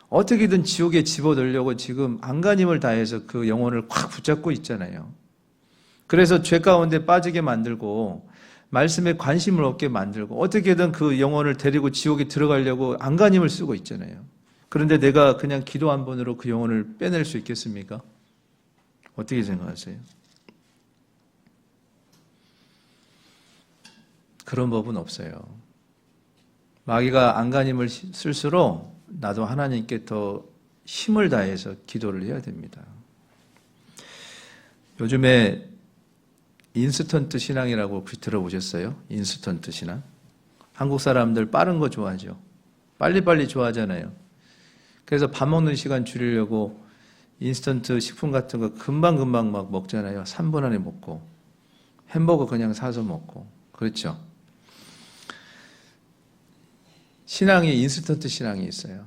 어떻게든 지옥에 집어넣으려고 지금 안간힘을 다해서 그 영혼을 콱 붙잡고 있잖아요. 그래서 죄 가운데 빠지게 만들고 말씀에 관심을 얻게 만들고 어떻게든 그 영혼을 데리고 지옥에 들어가려고 안간힘을 쓰고 있잖아요. 그런데 내가 그냥 기도 한 번으로 그 영혼을 빼낼 수 있겠습니까? 어떻게 생각하세요? 그런 법은 없어요. 마귀가 안간힘을 쓸수록 나도 하나님께 더 힘을 다해서 기도를 해야 됩니다. 요즘에 인스턴트 신앙이라고 혹시 들어보셨어요? 인스턴트 신앙? 한국 사람들 빠른 거 좋아하죠. 빨리빨리 좋아하잖아요. 그래서 밥 먹는 시간 줄이려고 인스턴트 식품 같은 거 금방금방 막 먹잖아요. 3분 안에 먹고. 햄버거 그냥 사서 먹고. 그렇죠. 신앙이 인스턴트 신앙이 있어요.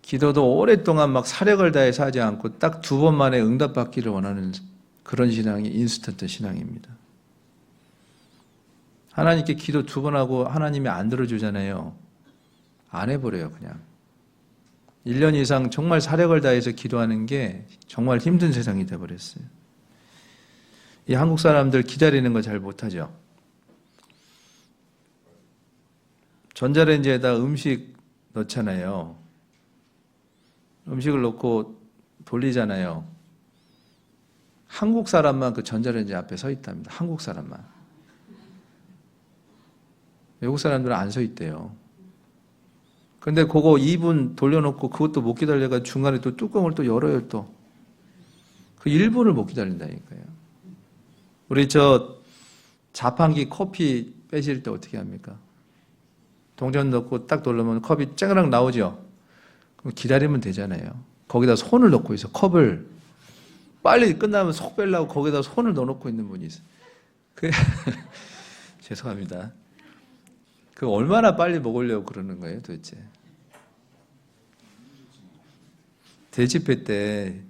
기도도 오랫동안 막 사력을 다해서 하지 않고 딱 2번 만에 응답받기를 원하는 그런 신앙이 인스턴트 신앙입니다. 하나님께 기도 2번 하고 하나님이 안 들어주잖아요. 안 해버려요, 그냥. 1년 이상 정말 사력을 다해서 기도하는 게 정말 힘든 세상이 돼버렸어요. 이 한국 사람들 기다리는 거 잘 못하죠. 전자레인지에다 음식 넣잖아요. 음식을 넣고 돌리잖아요. 한국 사람만 그 전자레인지 앞에 서 있답니다. 한국 사람만. 외국 사람들은 안 서 있대요. 근데 그거 2분 돌려놓고 그것도 못 기다려가 중간에 또 뚜껑을 또 열어요 또. 그 1분을 못 기다린다니까요. 우리 자판기 커피 빼실 때 어떻게 합니까? 동전 넣고 딱 돌리면 컵이 쨍그랑 나오죠? 그럼 기다리면 되잖아요. 거기다 손을 넣고 있어. 컵을 빨리 끝나면 속 빼려고 거기다 손을 넣어놓고 있는 분이 있어요. 죄송합니다. 그 얼마나 빨리 먹으려고 그러는 거예요, 도대체? 대집회 때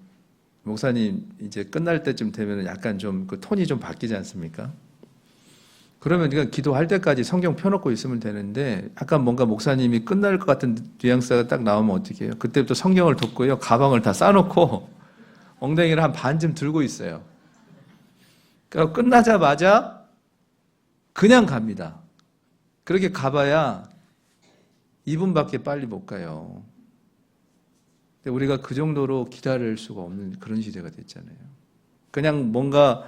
목사님 이제 끝날 때쯤 되면 약간 좀 그 톤이 좀 바뀌지 않습니까? 그러면 그냥 기도할 때까지 성경 펴놓고 있으면 되는데 약간 뭔가 목사님이 끝날 것 같은 뉘앙스가 딱 나오면 어떻게 해요? 그때부터 성경을 덮고요. 가방을 다 싸놓고 엉덩이를 한 반쯤 들고 있어요. 그러니까 끝나자마자 그냥 갑니다. 그렇게 가봐야 2분밖에 빨리 못 가요. 근데 우리가 그 정도로 기다릴 수가 없는 그런 시대가 됐잖아요. 그냥 뭔가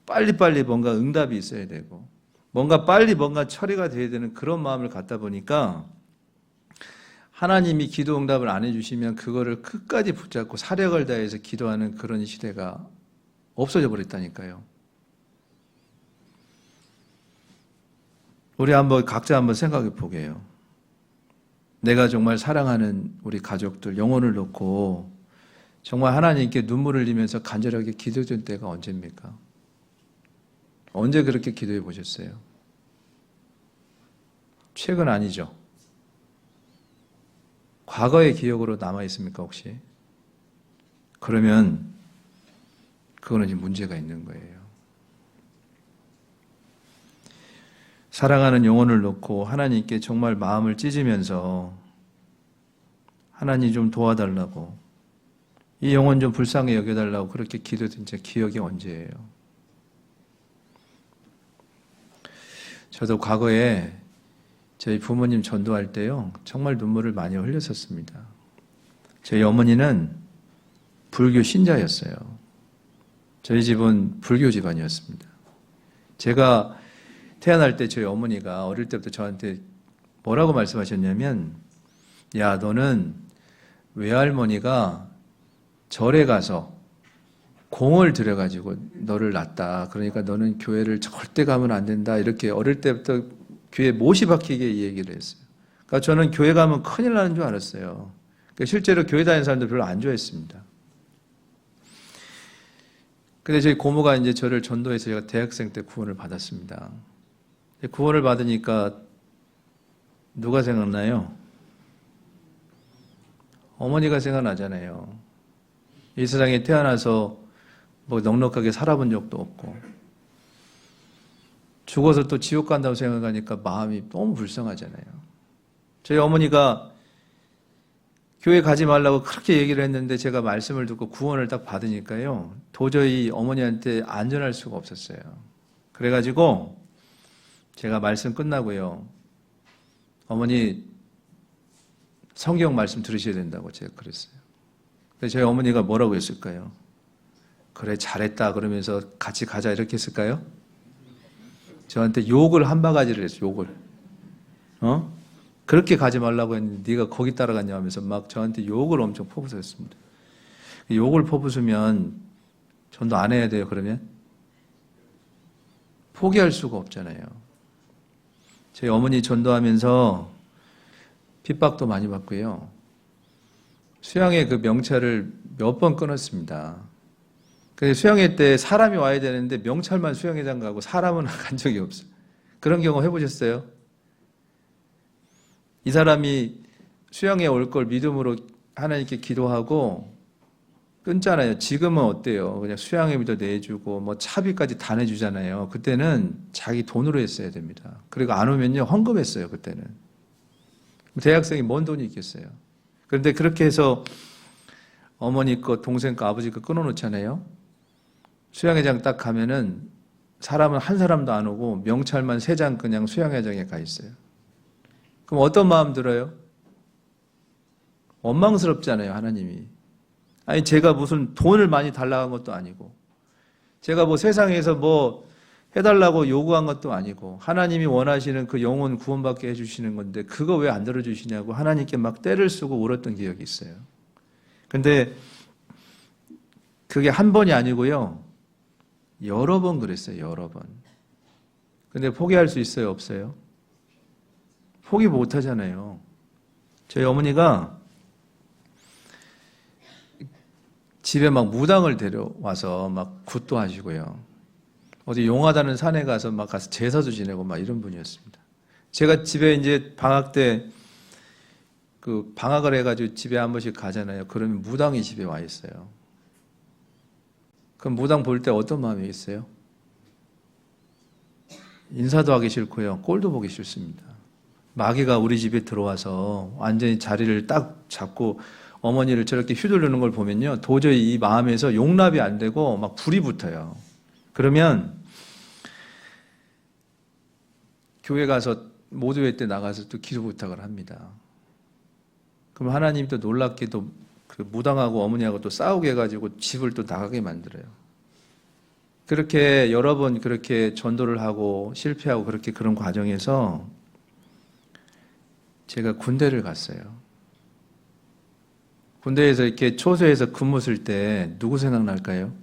빨리빨리 뭔가 응답이 있어야 되고 뭔가 빨리 뭔가 처리가 돼야 되는 그런 마음을 갖다 보니까 하나님이 기도 응답을 안 해주시면 그거를 끝까지 붙잡고 사력을 다해서 기도하는 그런 시대가 없어져 버렸다니까요. 우리 각자 한번 생각해 보게요. 내가 정말 사랑하는 우리 가족들 영혼을 놓고 정말 하나님께 눈물을 흘리면서 간절하게 기도했던 때가 언제입니까? 언제 그렇게 기도해 보셨어요? 최근 아니죠? 과거의 기억으로 남아 있습니까, 혹시? 그러면 그거는 지금 문제가 있는 거예요. 사랑하는 영혼을 놓고 하나님께 정말 마음을 찢으면서 하나님 좀 도와달라고 이 영혼 좀 불쌍히 여겨달라고 그렇게 기도했던 제 기억이 언제예요? 저도 과거에 저희 부모님 전도할 때요 정말 눈물을 많이 흘렸었습니다. 저희 어머니는 불교 신자였어요. 저희 집은 불교 집안이었습니다. 제가 태어날 때 저희 어머니가 어릴 때부터 저한테 뭐라고 말씀하셨냐면 야 너는 외할머니가 절에 가서 공을 들여가지고 너를 낳았다. 그러니까 너는 교회를 절대 가면 안 된다. 이렇게 어릴 때부터 귀에 못이 박히게 이 얘기를 했어요. 그러니까 저는 교회 가면 큰일 나는 줄 알았어요. 그러니까 실제로 교회 다니는 사람들 별로 안 좋아했습니다. 근데 저희 고모가 이제 저를 전도해서 제가 대학생 때 구원을 받았습니다. 구원을 받으니까 누가 생각나요? 어머니가 생각나잖아요. 이 세상에 태어나서 뭐 넉넉하게 살아본 적도 없고 죽어서 또 지옥 간다고 생각하니까 마음이 너무 불쌍하잖아요. 저희 어머니가 교회 가지 말라고 그렇게 얘기를 했는데 제가 말씀을 듣고 구원을 딱 받으니까요. 도저히 어머니한테 안전할 수가 없었어요. 그래가지고 제가 말씀 끝나고요. 어머니 성경 말씀 들으셔야 된다고 제가 그랬어요. 근데 저희 어머니가 뭐라고 했을까요? 그래 잘했다 그러면서 같이 가자 이렇게 했을까요? 저한테 욕을 한 바가지를 했어요. 욕을. 그렇게 가지 말라고 했는데 네가 거기 따라갔냐 하면서 막 저한테 욕을 엄청 퍼부었습니다. 욕을 퍼부으면 전도 안 해야 돼요, 그러면? 포기할 수가 없잖아요. 저희 어머니 전도하면서 핍박도 많이 받고요. 수양회 그 명찰을 몇 번 끊었습니다. 근데 수양회 때 사람이 와야 되는데 명찰만 수양회장 가고 사람은 간 적이 없어요. 그런 경험 해보셨어요? 이 사람이 수양회 올 걸 믿음으로 하나님께 기도하고 끊잖아요. 지금은 어때요? 그냥 수양회비도 내주고 뭐 차비까지 다 내주잖아요. 그때는 자기 돈으로 했어야 됩니다. 그리고 안 오면요 헌금했어요. 그때는 대학생이 뭔 돈이 있겠어요. 그런데 그렇게 해서 어머니 거, 동생 거, 아버지 거 끊어놓잖아요. 수양회장 딱 가면은 사람은 한 사람도 안 오고 명찰만 3장 그냥 수양회장에 가 있어요. 그럼 어떤 마음 들어요? 원망스럽잖아요, 하나님이. 아니, 제가 무슨 돈을 많이 달라고 한 것도 아니고, 제가 뭐 세상에서 뭐 해달라고 요구한 것도 아니고, 하나님이 원하시는 그 영혼 구원받게 해주시는 건데, 그거 왜 안 들어주시냐고 하나님께 막 떼를 쓰고 울었던 기억이 있어요. 근데 그게 한 번이 아니고요, 여러 번 그랬어요, 여러 번. 근데 포기할 수 있어요, 없어요? 포기 못 하잖아요. 저희 어머니가 집에 막 무당을 데려와서 막 굿도 하시고요. 어디 용하다는 산에 가서 막 가서 제사도 지내고 막 이런 분이었습니다. 제가 집에 이제 방학 때 그 방학을 해가지고 집에 한 번씩 가잖아요. 그러면 무당이 집에 와 있어요. 그럼 무당 볼 때 어떤 마음이 있어요? 인사도 하기 싫고요. 꼴도 보기 싫습니다. 마귀가 우리 집에 들어와서 완전히 자리를 딱 잡고 어머니를 저렇게 휘두르는 걸 보면요. 도저히 이 마음에서 용납이 안 되고 막 불이 붙어요. 그러면 교회 가서 모두회 때 나가서 또 기도 부탁을 합니다. 그럼 하나님이 또 놀랍게도 그 무당하고 어머니하고 또 싸우게 해가지고 집을 또 나가게 만들어요. 그렇게 여러 번 그렇게 전도를 하고 실패하고 그렇게 그런 과정에서 제가 군대를 갔어요. 군대에서 이렇게 초소에서 근무 쓸 때 누구 생각날까요?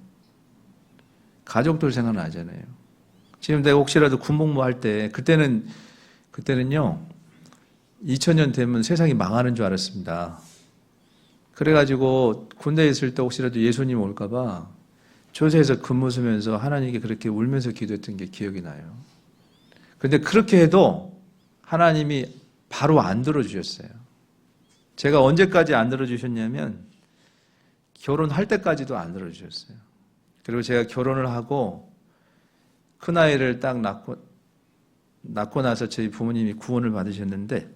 가족들 생각나잖아요. 지금 내가 혹시라도 군복무 할 때 그때는요 2000년 되면 세상이 망하는 줄 알았습니다. 그래가지고 군대에 있을 때 혹시라도 예수님 올까봐 초소에서 근무 쓰면서 하나님께 그렇게 울면서 기도했던 게 기억이 나요. 그런데 그렇게 해도 하나님이 바로 안 들어주셨어요. 제가 언제까지 안 들어주셨냐면 결혼할 때까지도 안 들어주셨어요. 그리고 제가 결혼을 하고 큰아이를 딱 낳고 나서 저희 부모님이 구원을 받으셨는데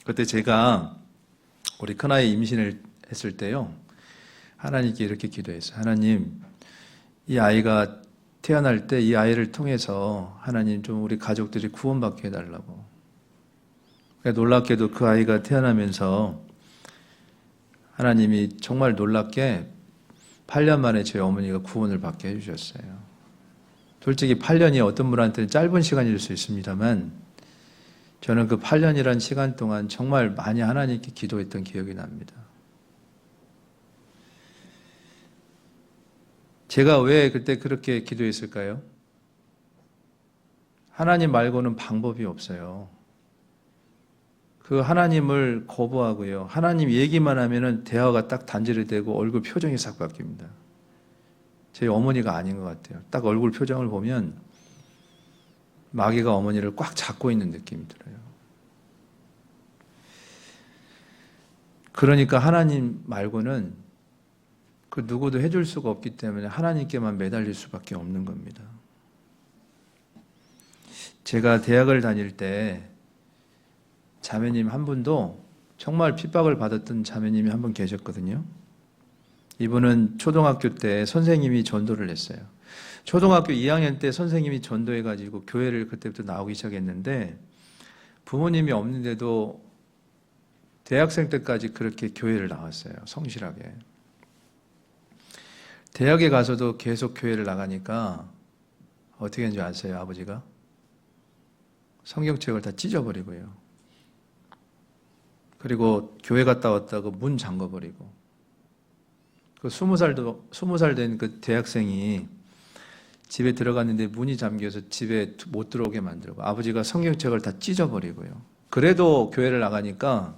그때 제가 우리 큰아이 임신을 했을 때요. 하나님께 이렇게 기도했어요. 하나님, 이 아이가 태어날 때 이 아이를 통해서 하나님 좀 우리 가족들이 구원받게 해달라고. 놀랍게도 그 아이가 태어나면서 하나님이 정말 놀랍게 8년 만에 저희 어머니가 구원을 받게 해주셨어요. 솔직히 8년이 어떤 분한테는 짧은 시간일 수 있습니다만 저는 그 8년이란 시간 동안 정말 많이 하나님께 기도했던 기억이 납니다. 제가 왜 그때 그렇게 기도했을까요? 하나님 말고는 방법이 없어요. 그 하나님을 거부하고요. 하나님 얘기만 하면은 대화가 딱 단절이 되고 얼굴 표정이 싹 바뀝니다. 제 어머니가 아닌 것 같아요. 딱 얼굴 표정을 보면 마귀가 어머니를 꽉 잡고 있는 느낌이 들어요. 그러니까 하나님 말고는 그 누구도 해줄 수가 없기 때문에 하나님께만 매달릴 수밖에 없는 겁니다. 제가 대학을 다닐 때 자매님 한 분도 정말 핍박을 받았던 자매님이 한 분 계셨거든요. 이분은 초등학교 때 선생님이 전도를 했어요. 초등학교 2학년 때 선생님이 전도해가지고 교회를 그때부터 나오기 시작했는데 부모님이 없는데도 대학생 때까지 그렇게 교회를 나왔어요. 성실하게. 대학에 가서도 계속 교회를 나가니까 어떻게 했는지 아세요? 아버지가? 성경책을 다 찢어버리고요. 그리고 교회 갔다 왔다고 문 잠궈버리고 그 20살 된 그 대학생이 집에 들어갔는데 문이 잠겨서 집에 못 들어오게 만들고 아버지가 성경책을 다 찢어버리고요. 그래도 교회를 나가니까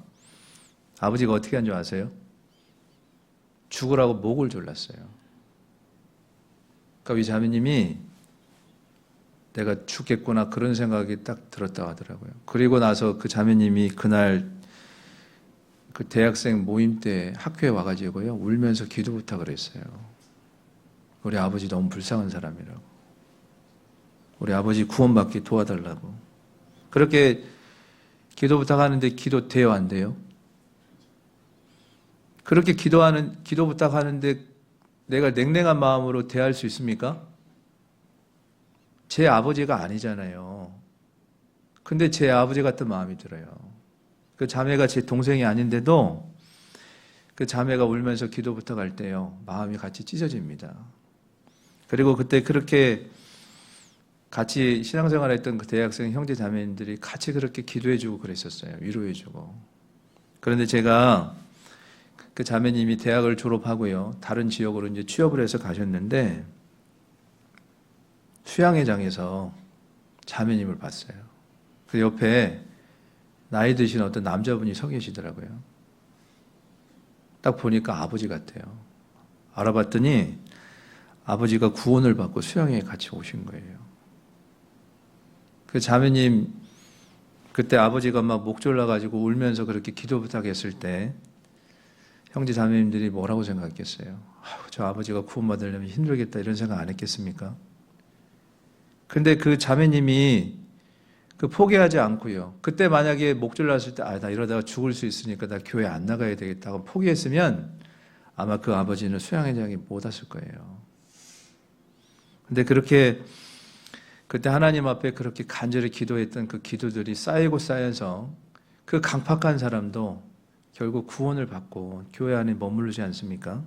아버지가 어떻게 한 줄 아세요? 죽으라고 목을 졸랐어요. 그러니까 이 자매님이 내가 죽겠구나 그런 생각이 딱 들었다고 하더라고요. 그리고 나서 그 자매님이 그날 그 대학생 모임 때 학교에 와가지고요 울면서 기도 부탁을 했어요. 우리 아버지 너무 불쌍한 사람이라고. 우리 아버지 구원받게 도와달라고. 그렇게 기도 부탁하는데 기도 돼요, 안 돼요? 그렇게 기도 부탁하는데 내가 냉랭한 마음으로 대할 수 있습니까? 제 아버지가 아니잖아요. 근데 제 아버지 같은 마음이 들어요. 그 자매가 제 동생이 아닌데도 그 자매가 울면서 기도 부탁할 때요, 마음이 같이 찢어집니다. 그리고 그때 그렇게 같이 신앙생활 했던 그 대학생 형제 자매님들이 같이 그렇게 기도해주고 그랬었어요. 위로해주고. 그런데 제가 그 자매님이 대학을 졸업하고요, 다른 지역으로 이제 취업을 해서 가셨는데, 수양회장에서 자매님을 봤어요. 그 옆에 나이 드신 어떤 남자분이 서 계시더라고요. 딱 보니까 아버지 같아요. 알아봤더니 아버지가 구원을 받고 수양회에 같이 오신 거예요. 그 자매님, 그때 아버지가 막 목 졸라가지고 울면서 그렇게 기도 부탁했을 때 형제 자매님들이 뭐라고 생각했겠어요? 저 아버지가 구원받으려면 힘들겠다 이런 생각 안 했겠습니까? 근데 그 자매님이 그 포기하지 않고요. 그때 만약에 목 졸랐을 때, 나 이러다가 죽을 수 있으니까 나 교회 안 나가야 되겠다고 포기했으면 아마 그 아버지는 수양회장에 못 왔을 거예요. 근데 그렇게 그때 하나님 앞에 그렇게 간절히 기도했던 그 기도들이 쌓이고 쌓여서 그 강팍한 사람도 결국 구원을 받고 교회 안에 머무르지 않습니까?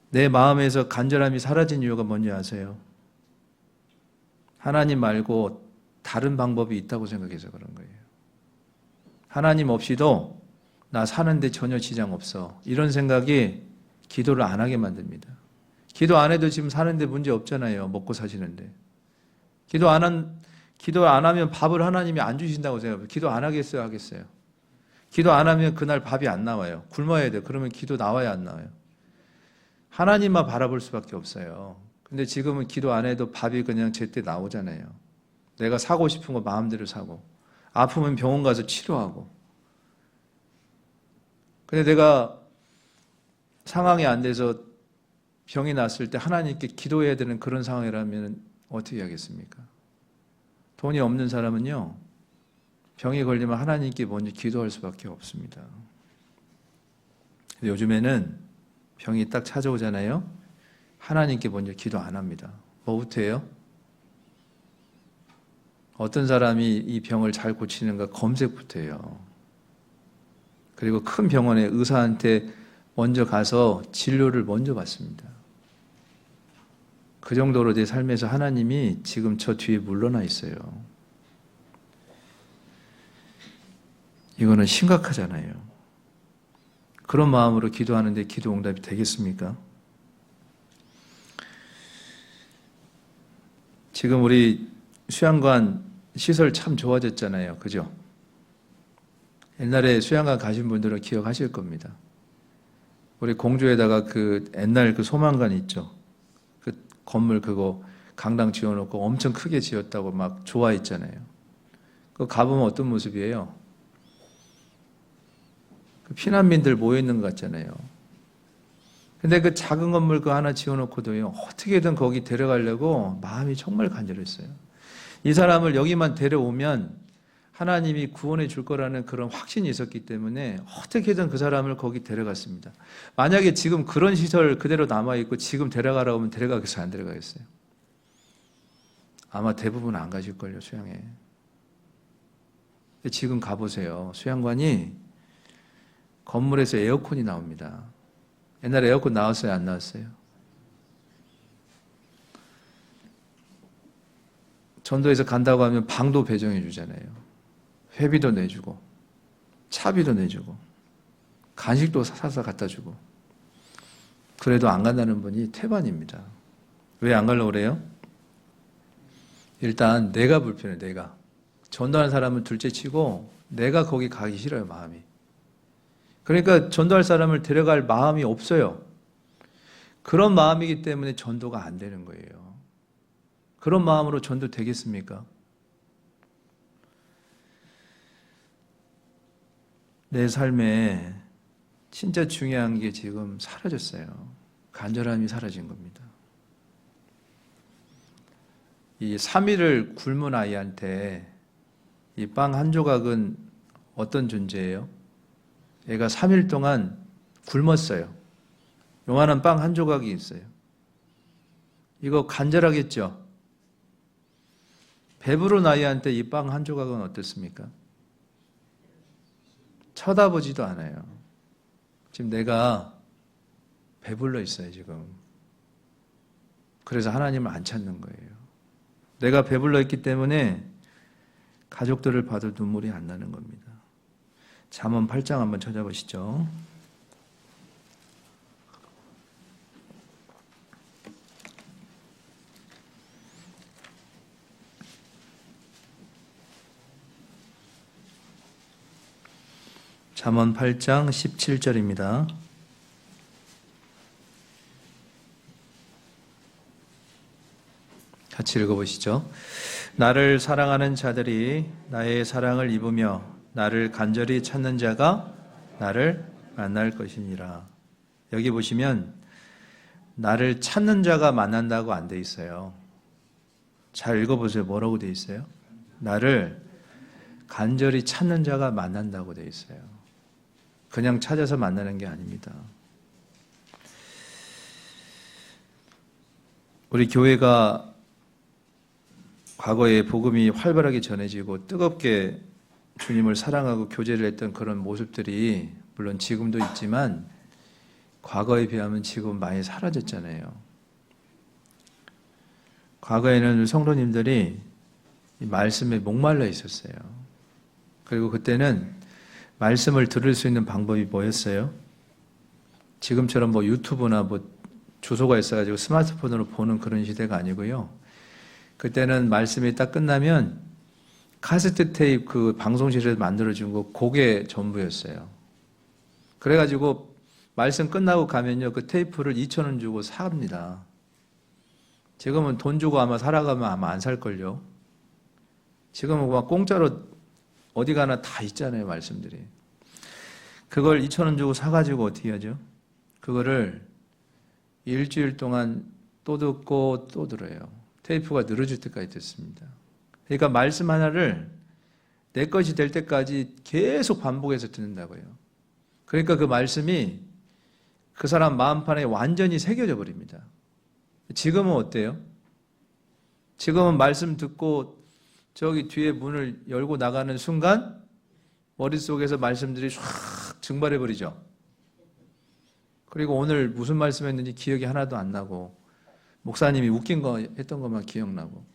내 마음에서 간절함이 사라진 이유가 뭔지 아세요? 하나님 말고 다른 방법이 있다고 생각해서 그런 거예요. 하나님 없이도 나 사는데 전혀 지장 없어. 이런 생각이 기도를 안 하게 만듭니다. 기도 안 해도 지금 사는데 문제 없잖아요. 먹고 사시는데. 기도 안 하면 밥을 하나님이 안 주신다고 생각해요. 기도 안 하겠어요? 하겠어요? 기도 안 하면 그날 밥이 안 나와요. 굶어야 돼요. 그러면 기도 나와야 안 나와요? 하나님만 바라볼 수밖에 없어요. 근데 지금은 기도 안 해도 밥이 그냥 제때 나오잖아요. 내가 사고 싶은 거 마음대로 사고, 아프면 병원 가서 치료하고. 근데 내가 상황이 안 돼서 병이 났을 때 하나님께 기도해야 되는 그런 상황이라면 어떻게 하겠습니까? 돈이 없는 사람은요, 병이 걸리면 하나님께 먼저 기도할 수밖에 없습니다. 근데 요즘에는 병이 딱 찾아오잖아요. 하나님께 먼저 기도 안 합니다. 뭐부터 해요? 어떤 사람이 이 병을 잘 고치는가 검색부터 해요. 그리고 큰 병원에 의사한테 먼저 가서 진료를 먼저 받습니다. 그 정도로 내 삶에서 하나님이 지금 저 뒤에 물러나 있어요. 이거는 심각하잖아요. 그런 마음으로 기도하는데 기도 응답이 되겠습니까? 지금 우리 수양관 시설 참 좋아졌잖아요. 그죠? 옛날에 수양관 가신 분들은 기억하실 겁니다. 우리 공주에다가 그 옛날 그 소망관 있죠. 그 건물 그거 강당 지어놓고 엄청 크게 지었다고 막 좋아했잖아요. 그거 가보면 어떤 모습이에요? 그 피난민들 모여있는 것 같잖아요. 근데 그 작은 건물 그 하나 지어놓고도요, 어떻게든 거기 데려가려고 마음이 정말 간절했어요. 이 사람을 여기만 데려오면 하나님이 구원해 줄 거라는 그런 확신이 있었기 때문에 어떻게든 그 사람을 거기 데려갔습니다. 만약에 지금 그런 시설 그대로 남아있고 지금 데려가라고 하면 데려가겠어요? 안 데려가겠어요? 아마 대부분 안 가실걸요, 수양에. 근데 지금 가보세요. 수양관이 건물에서 에어컨이 나옵니다. 옛날에 에어컨 나왔어요? 안 나왔어요? 전도에서 간다고 하면 방도 배정해 주잖아요. 회비도 내주고 차비도 내주고 간식도 사서 갖다 주고. 그래도 안 간다는 분이 태반입니다. 왜 안 가려고 그래요? 일단 내가 불편해, 내가. 전도하는 사람은 둘째 치고 내가 거기 가기 싫어요, 마음이. 그러니까 전도할 사람을 데려갈 마음이 없어요. 그런 마음이기 때문에 전도가 안 되는 거예요. 그런 마음으로 전도 되겠습니까? 내 삶에 진짜 중요한 게 지금 사라졌어요. 간절함이 사라진 겁니다. 이 3일을 굶은 아이한테 이 빵 한 조각은 어떤 존재예요? 얘가 3일 동안 굶었어요. 요만한 빵 한 조각이 있어요. 이거 간절하겠죠? 배부른 아이한테 이 빵 한 조각은 어떻습니까? 쳐다보지도 않아요. 지금 내가 배불러 있어요, 지금. 그래서 하나님을 안 찾는 거예요. 내가 배불러 있기 때문에 가족들을 봐도 눈물이 안 나는 겁니다. 잠언 8장 한번 찾아보시죠. 잠언 8장 17절입니다. 같이 읽어보시죠. 나를 사랑하는 자들이 나의 사랑을 입으며 나를 간절히 찾는 자가 나를 만날 것이니라. 여기 보시면 나를 찾는 자가 만난다고 안 돼 있어요. 잘 읽어보세요. 뭐라고 돼 있어요? 나를 간절히 찾는 자가 만난다고 돼 있어요. 그냥 찾아서 만나는 게 아닙니다. 우리 교회가 과거에 복음이 활발하게 전해지고 뜨겁게 주님을 사랑하고 교제를 했던 그런 모습들이 물론 지금도 있지만 과거에 비하면 지금 많이 사라졌잖아요. 과거에는 성도님들이 이 말씀에 목말라 있었어요. 그리고 그때는 말씀을 들을 수 있는 방법이 뭐였어요? 지금처럼 뭐 유튜브나 뭐 주소가 있어가지고 스마트폰으로 보는 그런 시대가 아니고요. 그때는 말씀이 딱 끝나면 카세트 테이프 그 방송실에서 만들어준 거 그게 전부였어요. 그래가지고 말씀 끝나고 가면요 그 테이프를 2,000원 주고 삽니다. 지금은 돈 주고 아마 살아가면 아마 안 살걸요. 지금은 막 공짜로 어디 가나 다 있잖아요 말씀들이. 그걸 2,000원 주고 사가지고 어떻게 하죠? 그거를 일주일 동안 또 듣고 또 들어요. 테이프가 늘어질 때까지 듣습니다. 그러니까 말씀 하나를 내 것이 될 때까지 계속 반복해서 듣는다고요. 그러니까 그 말씀이 그 사람 마음판에 완전히 새겨져 버립니다. 지금은 어때요? 지금은 말씀 듣고 저기 뒤에 문을 열고 나가는 순간 머릿속에서 말씀들이 쫙 증발해 버리죠. 그리고 오늘 무슨 말씀했는지 기억이 하나도 안 나고 목사님이 웃긴 거 했던 것만 기억나고.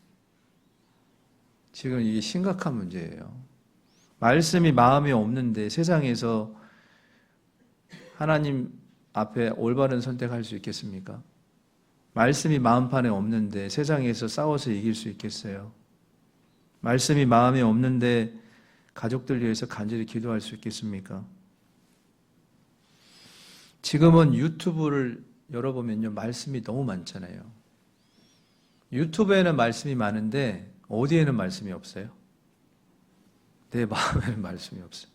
지금 이게 심각한 문제예요. 말씀이 마음에 없는데 세상에서 하나님 앞에 올바른 선택할 수 있겠습니까? 말씀이 마음판에 없는데 세상에서 싸워서 이길 수 있겠어요? 말씀이 마음에 없는데 가족들 위해서 간절히 기도할 수 있겠습니까? 지금은 유튜브를 열어보면요 말씀이 너무 많잖아요. 유튜브에는 말씀이 많은데 어디에는 말씀이 없어요? 내 마음에는 말씀이 없어요.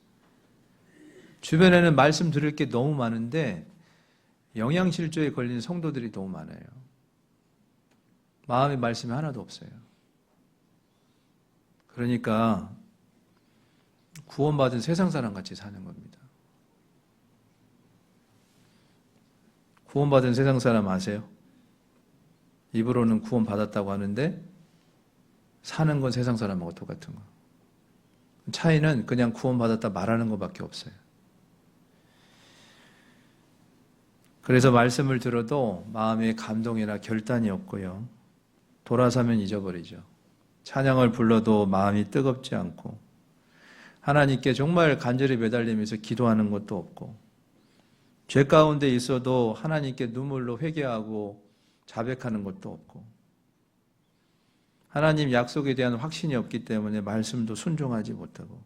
주변에는 말씀 들을 게 너무 많은데 영양실조에 걸린 성도들이 너무 많아요. 마음에 말씀이 하나도 없어요. 그러니까 구원받은 세상 사람 같이 사는 겁니다. 구원받은 세상 사람 아세요? 입으로는 구원받았다고 하는데 사는 건 세상 사람하고 똑같은 거. 차이는 그냥 구원받았다 말하는 것밖에 없어요. 그래서 말씀을 들어도 마음에 감동이나 결단이 없고요. 돌아서면 잊어버리죠. 찬양을 불러도 마음이 뜨겁지 않고 하나님께 정말 간절히 매달리면서 기도하는 것도 없고 죄 가운데 있어도 하나님께 눈물로 회개하고 자백하는 것도 없고, 하나님 약속에 대한 확신이 없기 때문에 말씀도 순종하지 못하고,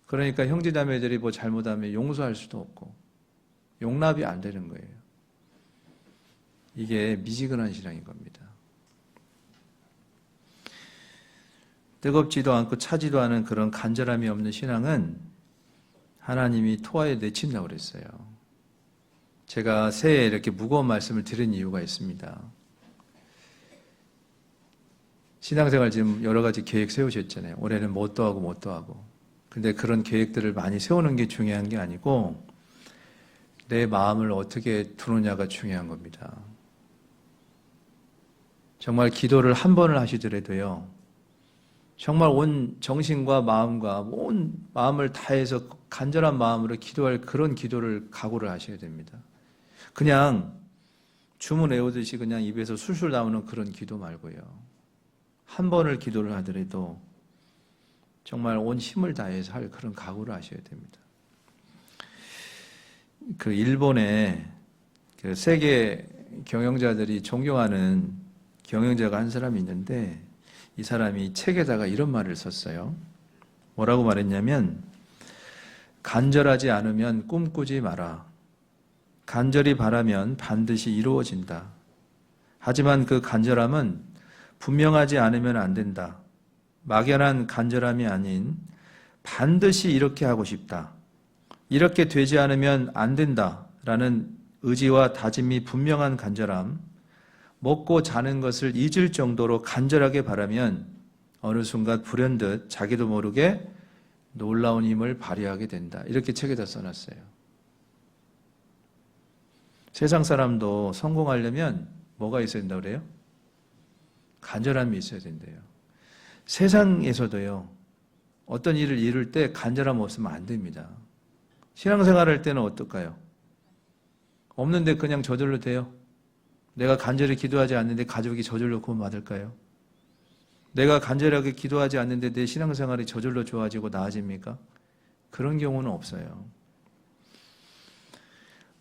그러니까 형제자매들이 뭐 잘못하면 용서할 수도 없고 용납이 안 되는 거예요. 이게 미지근한 신앙인 겁니다. 뜨겁지도 않고 차지도 않은 그런 간절함이 없는 신앙은 하나님이 토하에 내친다고 그랬어요. 제가 새해에 이렇게 무거운 말씀을 드린 이유가 있습니다. 신앙생활 지금 여러 가지 계획 세우셨잖아요. 올해는 뭣도 하고 뭣도 하고. 근데 그런 계획들을 많이 세우는 게 중요한 게 아니고 내 마음을 어떻게 두느냐가 중요한 겁니다. 정말 기도를 한 번을 하시더라도요, 정말 온 정신과 마음과 온 마음을 다해서 간절한 마음으로 기도할 그런 기도를 각오를 하셔야 됩니다. 그냥 주문 외우듯이 그냥 입에서 술술 나오는 그런 기도 말고요. 한 번을 기도를 하더라도 정말 온 힘을 다해서 할 그런 각오를 하셔야 됩니다. 그 일본의 그 세계 경영자들이 존경하는 경영자가 한 사람이 있는데, 이 사람이 책에다가 이런 말을 썼어요. 뭐라고 말했냐면, 간절하지 않으면 꿈꾸지 마라. 간절히 바라면 반드시 이루어진다. 하지만 그 간절함은 분명하지 않으면 안 된다. 막연한 간절함이 아닌 반드시 이렇게 하고 싶다. 이렇게 되지 않으면 안 된다. 라는 의지와 다짐이 분명한 간절함, 먹고 자는 것을 잊을 정도로 간절하게 바라면 어느 순간 불현듯 자기도 모르게 놀라운 힘을 발휘하게 된다. 이렇게 책에다 써놨어요. 세상 사람도 성공하려면 뭐가 있어야 된다고 그래요? 간절함이 있어야 된대요. 세상에서도요, 어떤 일을 이룰 때 간절함 없으면 안 됩니다. 신앙생활 할 때는 어떨까요? 없는데 그냥 저절로 돼요? 내가 간절히 기도하지 않는데 가족이 저절로 구원받을까요? 내가 간절하게 기도하지 않는데 내 신앙생활이 저절로 좋아지고 나아집니까? 그런 경우는 없어요.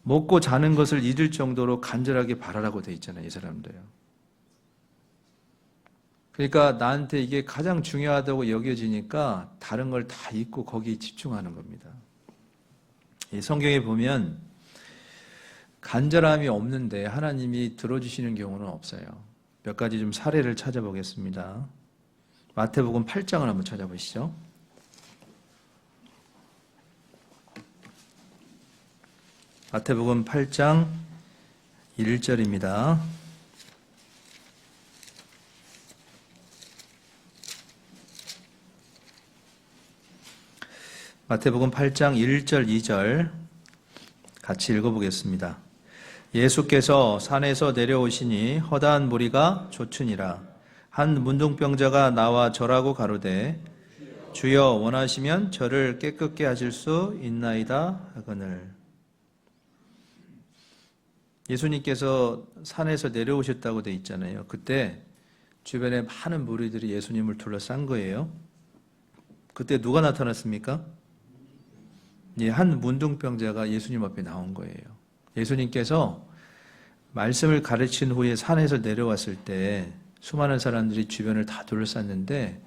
먹고 자는 것을 잊을 정도로 간절하게 바라라고 돼 있잖아요, 이 사람도요. 그러니까 나한테 이게 가장 중요하다고 여겨지니까 다른 걸 다 잊고 거기에 집중하는 겁니다. 이 성경에 보면 간절함이 없는데 하나님이 들어주시는 경우는 없어요. 몇 가지 좀 사례를 찾아보겠습니다. 마태복음 8장을 한번 찾아보시죠. 마태복음 8장 1절입니다. 마태복음 8장 1절 2절 같이 읽어보겠습니다. 예수께서 산에서 내려오시니 허다한 무리가 좇으니라. 한 문둥병자가 나와 절하고 가로되 주여 원하시면 저를 깨끗게 하실 수 있나이다 하거늘. 예수님께서 산에서 내려오셨다고 돼 있잖아요. 그때 주변에 많은 무리들이 예수님을 둘러싼 거예요. 그때 누가 나타났습니까? 한 문둥병자가 예수님 앞에 나온 거예요. 예수님께서 말씀을 가르친 후에 산에서 내려왔을 때 수많은 사람들이 주변을 다 둘러쌌는데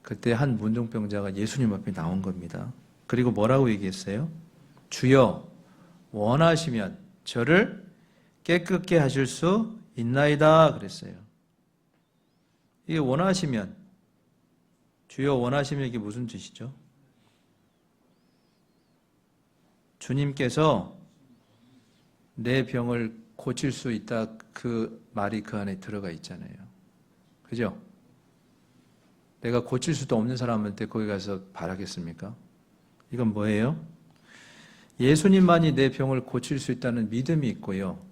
그때 한 문둥병자가 예수님 앞에 나온 겁니다. 그리고 뭐라고 얘기했어요? 주여 원하시면 저를 깨끗게 하실 수 있나이다 그랬어요. 이게 원하시면, 주여 원하시면 이게 무슨 뜻이죠? 주님께서 내 병을 고칠 수 있다, 그 말이 그 안에 들어가 있잖아요. 그죠? 내가 고칠 수도 없는 사람한테 거기 가서 바라겠습니까? 이건 뭐예요? 예수님만이 내 병을 고칠 수 있다는 믿음이 있고요.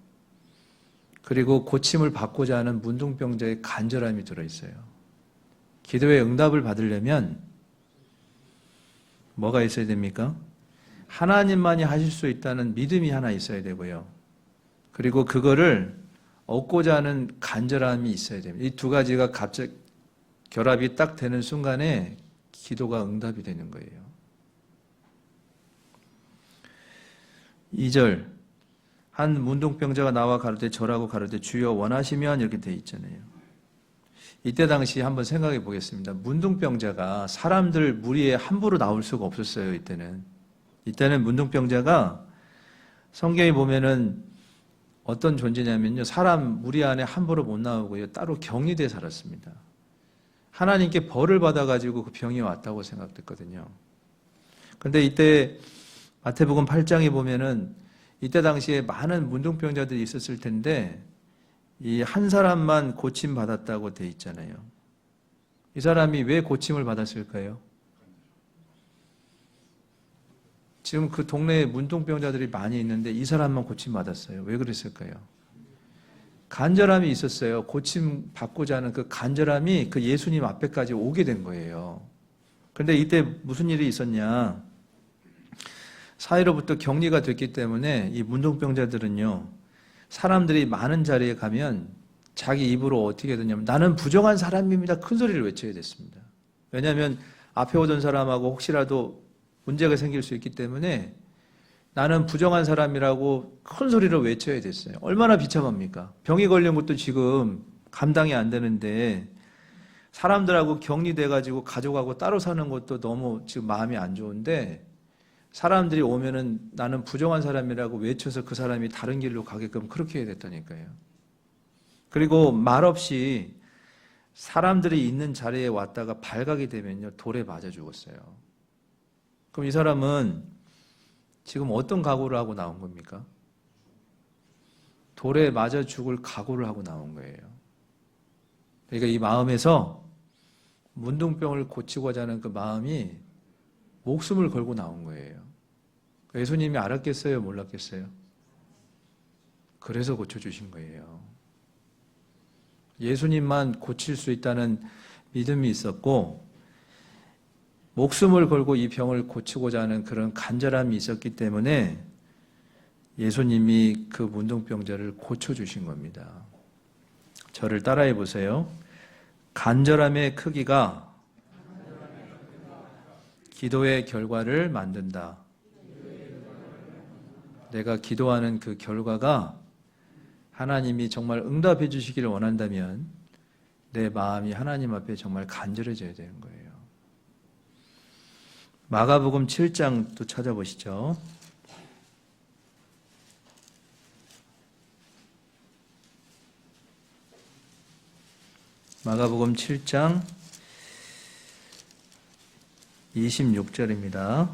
그리고 고침을 받고자 하는 문둥병자의 간절함이 들어있어요. 기도의 응답을 받으려면 뭐가 있어야 됩니까? 하나님만이 하실 수 있다는 믿음이 하나 있어야 되고요. 그리고 그거를 얻고자 하는 간절함이 있어야 됩니다. 이 두 가지가 갑자기 결합이 딱 되는 순간에 기도가 응답이 되는 거예요. 2절 한 문둥병자가 나와 가로되 절하고 가로되 주여 원하시면 이렇게 돼 있잖아요. 이때 당시 한번 생각해 보겠습니다. 문둥병자가 사람들 무리에 함부로 나올 수가 없었어요. 이때는 문둥병자가 성경에 보면은 어떤 존재냐면요, 사람 무리 안에 함부로 못 나오고요, 따로 격리돼 살았습니다. 하나님께 벌을 받아가지고 그 병이 왔다고 생각됐거든요. 근데 이때 마태복음 8장에 보면은 이때 당시에 많은 문둥병자들이 있었을 텐데 이 한 사람만 고침 받았다고 돼 있잖아요. 이 사람이 왜 고침을 받았을까요? 지금 그 동네에 문둥병자들이 많이 있는데 이 사람만 고침 받았어요. 왜 그랬을까요? 간절함이 있었어요. 고침 받고자 하는 그 간절함이 그 예수님 앞에까지 오게 된 거예요. 그런데 이때 무슨 일이 있었냐? 사회로부터 격리가 됐기 때문에 이 문둥병자들은요, 사람들이 많은 자리에 가면 자기 입으로 어떻게 되냐면 나는 부정한 사람입니다. 큰 소리를 외쳐야 됐습니다. 왜냐하면 앞에 오던 사람하고 혹시라도 문제가 생길 수 있기 때문에 나는 부정한 사람이라고 큰 소리로 외쳐야 됐어요. 얼마나 비참합니까? 병이 걸린 것도 지금 감당이 안 되는데 사람들하고 격리돼가지고 가족하고 따로 사는 것도 너무 지금 마음이 안 좋은데 사람들이 오면은 나는 부정한 사람이라고 외쳐서 그 사람이 다른 길로 가게끔 그렇게 해야 됐다니까요. 그리고 말없이 사람들이 있는 자리에 왔다가 발각이 되면요, 돌에 맞아 죽었어요. 그럼 이 사람은 지금 어떤 각오를 하고 나온 겁니까? 돌에 맞아 죽을 각오를 하고 나온 거예요. 그러니까 이 마음에서 문둥병을 고치고자 하는 그 마음이 목숨을 걸고 나온 거예요. 예수님이 알았겠어요? 몰랐겠어요? 그래서 고쳐주신 거예요. 예수님만 고칠 수 있다는 믿음이 있었고 목숨을 걸고 이 병을 고치고자 하는 그런 간절함이 있었기 때문에 예수님이 그 문둥병자를 고쳐주신 겁니다. 저를 따라해 보세요. 간절함의 크기가 기도의 결과를 만든다. 내가 기도하는 그 결과가 하나님이 정말 응답해 주시기를 원한다면 내 마음이 하나님 앞에 정말 간절해져야 되는 거예요. 마가복음 7장 또 찾아보시죠. 마가복음 7장 26절입니다.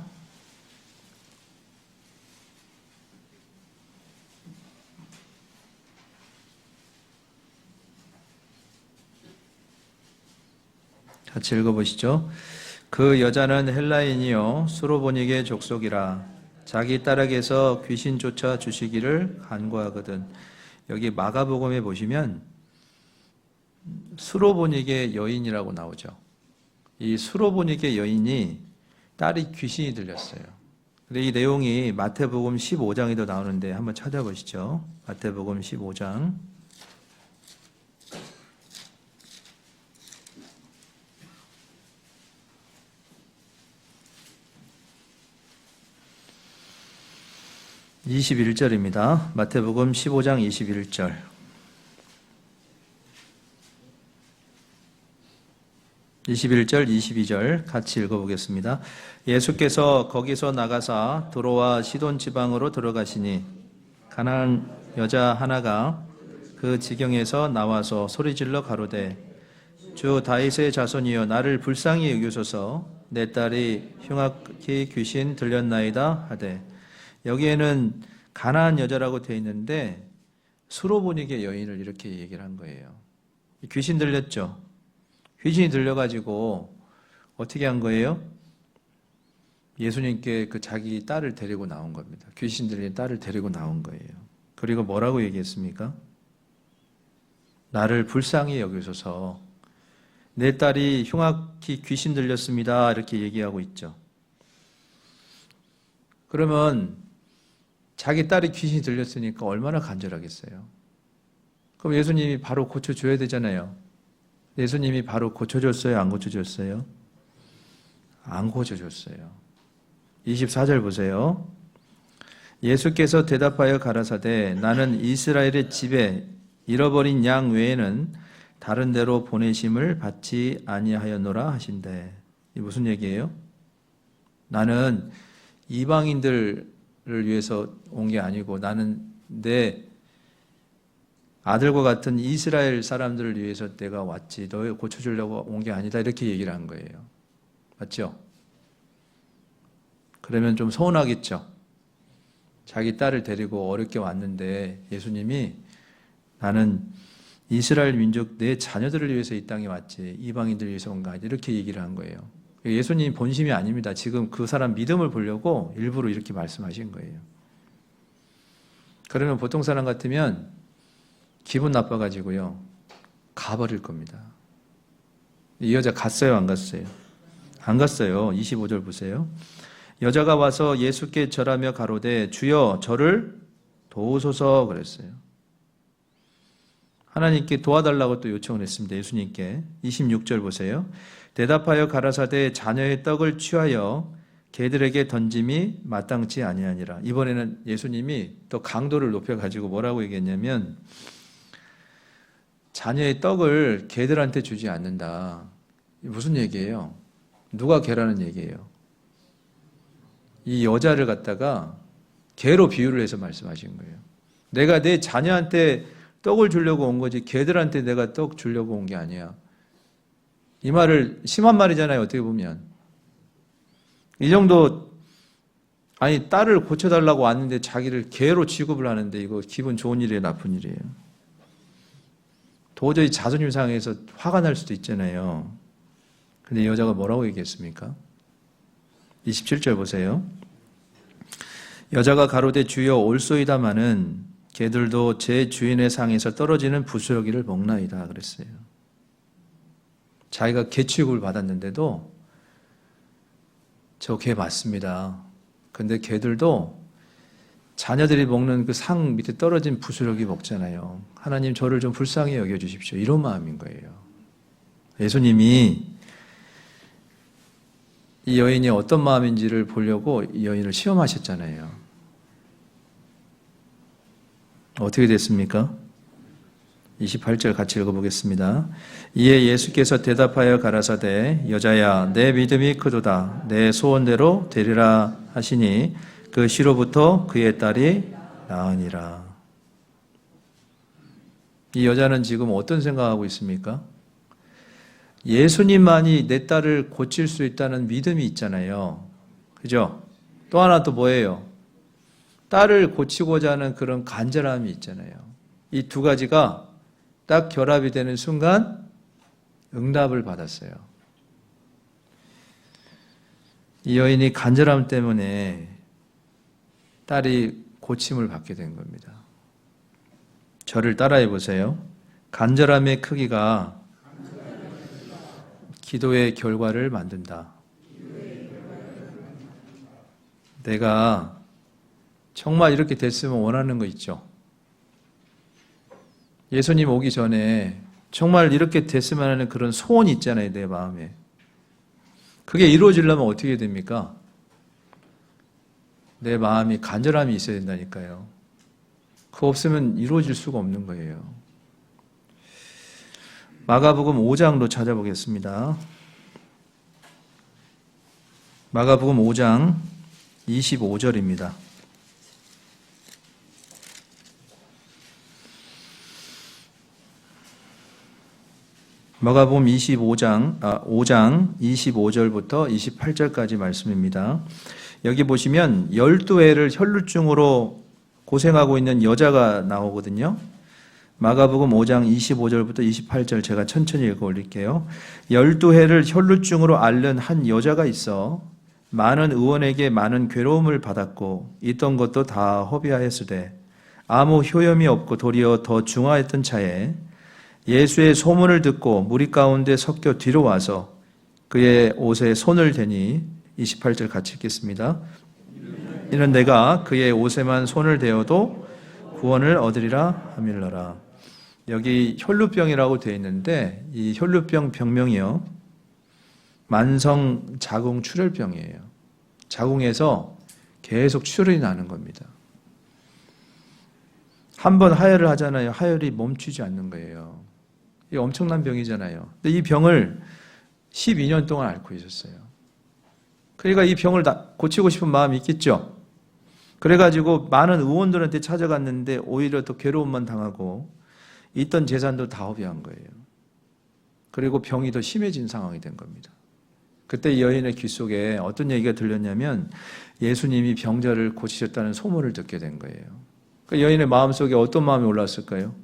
같이 읽어보시죠. 그 여자는 헬라인이요 수로보닉의 족속이라 자기 딸에게서 귀신 쫓아 주시기를 간구하거든. 여기 마가복음에 보시면 수로보닉의 여인이라고 나오죠. 이 수로보닉의 여인이 딸이 귀신이 들렸어요. 근데 이 내용이 마태복음 15장에도 나오는데 한번 찾아보시죠. 마태복음 15장 21절입니다. 마태복음 15장 21절. (21절) 22절 같이 읽어보겠습니다. 예수께서 거기서 나가사 도로와 시돈 지방으로 들어가시니 가나안 여자 하나가 그 지경에서 나와서 소리질러 가로되 주 다윗의 자손이여 나를 불쌍히 여기소서 내 딸이 흉악히 귀신 들렸나이다 하되, 여기에는 가나안 여자라고 되어 있는데 수로보닉의 여인을 이렇게 얘기를 한 거예요. 귀신 들렸죠. 귀신이 들려가지고 어떻게 한 거예요? 예수님께 그 자기 딸을 데리고 나온 겁니다. 귀신 들린 딸을 데리고 나온 거예요. 그리고 뭐라고 얘기했습니까? 나를 불쌍히 여기소서 내 딸이 흉악히 귀신 들렸습니다. 이렇게 얘기하고 있죠. 그러면 자기 딸이 귀신이 들렸으니까 얼마나 간절하겠어요. 그럼 예수님이 바로 고쳐줘야 되잖아요. 예수님이 바로 고쳐줬어요? 안 고쳐줬어요? 안 고쳐줬어요. 24절 보세요. 예수께서 대답하여 가라사대 나는 이스라엘의 집에 잃어버린 양 외에는 다른 데로 보내심을 받지 아니하였노라 하신대. 이 무슨 얘기예요? 나는 이방인들을 위해서 온 게 아니고 나는 내 아들과 같은 이스라엘 사람들을 위해서 내가 왔지 너 고쳐주려고 온 게 아니다 이렇게 얘기를 한 거예요. 맞죠? 그러면 좀 서운하겠죠? 자기 딸을 데리고 어렵게 왔는데 예수님이 나는 이스라엘 민족 내 자녀들을 위해서 이 땅에 왔지 이방인들을 위해서 온 거 아니다 이렇게 얘기를 한 거예요. 예수님 본심이 아닙니다. 지금 그 사람 믿음을 보려고 일부러 이렇게 말씀하신 거예요. 그러면 보통 사람 같으면 기분 나빠가지고요 가버릴 겁니다. 이 여자 갔어요 안 갔어요? 안 갔어요. 25절 보세요. 여자가 와서 예수께 절하며 가로되 주여 저를 도우소서 그랬어요. 하나님께 도와달라고 또 요청을 했습니다. 예수님께. 26절 보세요. 대답하여 가라사대 자녀의 떡을 취하여 개들에게 던짐이 마땅치 아니하니라. 이번에는 예수님이 또 강도를 높여가지고 뭐라고 얘기했냐면 자녀의 떡을 개들한테 주지 않는다. 무슨 얘기예요? 누가 개라는 얘기예요? 이 여자를 갖다가 개로 비유를 해서 말씀하신 거예요. 내가 내 자녀한테 떡을 주려고 온 거지 개들한테 내가 떡 주려고 온 게 아니야. 이 말을 심한 말이잖아요. 어떻게 보면. 이 정도 아니 딸을 고쳐달라고 왔는데 자기를 개로 취급을 하는데 이거 기분 좋은 일이에요? 나쁜 일이에요? 도저히 자존심 상해서 화가 날 수도 있잖아요. 근데 이 여자가 뭐라고 얘기했습니까? 27절 보세요. 여자가 가로되 주여 올소이다마는 개들도 제 주인의 상에서 떨어지는 부스러기를 먹나이다 그랬어요. 자기가 개 취급을 받았는데도 저 개 맞습니다. 근데 개들도 자녀들이 먹는 그 상 밑에 떨어진 부스러기 먹잖아요. 하나님 저를 좀 불쌍히 여겨주십시오. 이런 마음인 거예요. 예수님이 이 여인이 어떤 마음인지를 보려고 이 여인을 시험하셨잖아요. 어떻게 됐습니까? 28절 같이 읽어보겠습니다. 이에 예수께서 대답하여 가라사대 여자야 내 믿음이 크도다 내 소원대로 되리라 하시니 그 시로부터 그의 딸이 나으니라. 이 여자는 지금 어떤 생각하고 있습니까? 예수님만이 내 딸을 고칠 수 있다는 믿음이 있잖아요. 그죠? 또 하나 또 뭐예요? 딸을 고치고자 하는 그런 간절함이 있잖아요. 이 두 가지가 딱 결합이 되는 순간 응답을 받았어요. 이 여인이 간절함 때문에 딸이 고침을 받게 된 겁니다. 저를 따라해 보세요. 간절함의 크기가 기도의 결과를 만든다. 내가 정말 이렇게 됐으면 원하는 거 있죠. 예수님 오기 전에 정말 이렇게 됐으면 하는 그런 소원이 있잖아요, 내 마음에. 그게 이루어지려면 어떻게 됩니까? 내 마음이 간절함이 있어야 된다니까요. 그거 없으면 이루어질 수가 없는 거예요. 마가복음 5장로 찾아보겠습니다. 마가복음 5장 25절입니다. 마가복음 5장 25절부터 28절까지 말씀입니다. 여기 보시면 12해를 혈루증으로 고생하고 있는 여자가 나오거든요. 마가복음 5장 25절부터 28절 제가 천천히 읽어 올릴게요. 12해를 혈루증으로 앓는 한 여자가 있어 많은 의원에게 많은 괴로움을 받았고 있던 것도 다 허비하였으되 아무 효염이 없고 도리어 더 중하였던 차에 예수의 소문을 듣고 무리 가운데 섞여 뒤로 와서 그의 옷에 손을 대니 28절 같이 읽겠습니다. 이는 내가 그의 옷에만 손을 대어도 구원을 얻으리라 하밀러라. 여기 혈루병이라고 되어 있는데 이 혈루병 병명이요. 만성 자궁 출혈병이에요. 자궁에서 계속 출혈이 나는 겁니다. 한 번 하혈을 하잖아요. 하혈이 멈추지 않는 거예요. 이 엄청난 병이잖아요. 근데 이 병을 12년 동안 앓고 있었어요. 그러니까 이 병을 고치고 싶은 마음이 있겠죠. 그래가지고 많은 의원들한테 찾아갔는데 오히려 더 괴로움만 당하고 있던 재산도 다 허비한 거예요. 그리고 병이 더 심해진 상황이 된 겁니다. 그때 이 여인의 귀 속에 어떤 얘기가 들렸냐면 예수님이 병자를 고치셨다는 소문을 듣게 된 거예요. 그 여인의 마음속에 어떤 마음이 올랐을까요?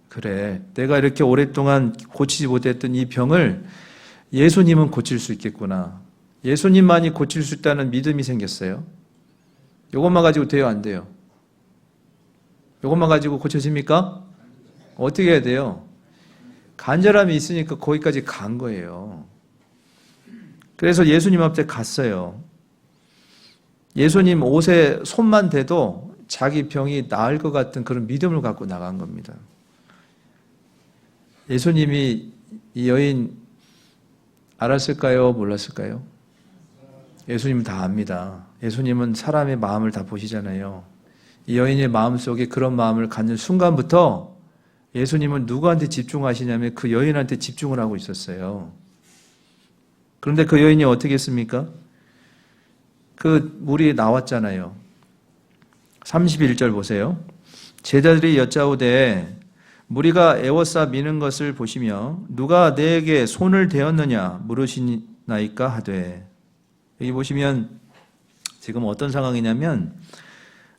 그래, 내가 이렇게 오랫동안 고치지 못했던 이 병을 예수님은 고칠 수 있겠구나. 예수님만이 고칠 수 있다는 믿음이 생겼어요. 이것만 가지고 돼요, 안 돼요? 이것만 가지고 고쳐집니까? 어떻게 해야 돼요? 간절함이 있으니까 거기까지 간 거예요. 그래서 예수님 앞에 갔어요. 예수님 옷에 손만 대도 자기 병이 나을 것 같은 그런 믿음을 갖고 나간 겁니다. 예수님이 이 여인 알았을까요? 몰랐을까요? 예수님은 다 압니다. 예수님은 사람의 마음을 다 보시잖아요. 이 여인의 마음속에 그런 마음을 갖는 순간부터 예수님은 누구한테 집중하시냐면 그 여인한테 집중을 하고 있었어요. 그런데 그 여인이 어떻게 했습니까? 그 물이 나왔잖아요. 31절 보세요. 제자들이 여짜오되 무리가 에워싸 미는 것을 보시며 누가 내게 손을 대었느냐 물으시나이까 하되. 여기 보시면 지금 어떤 상황이냐면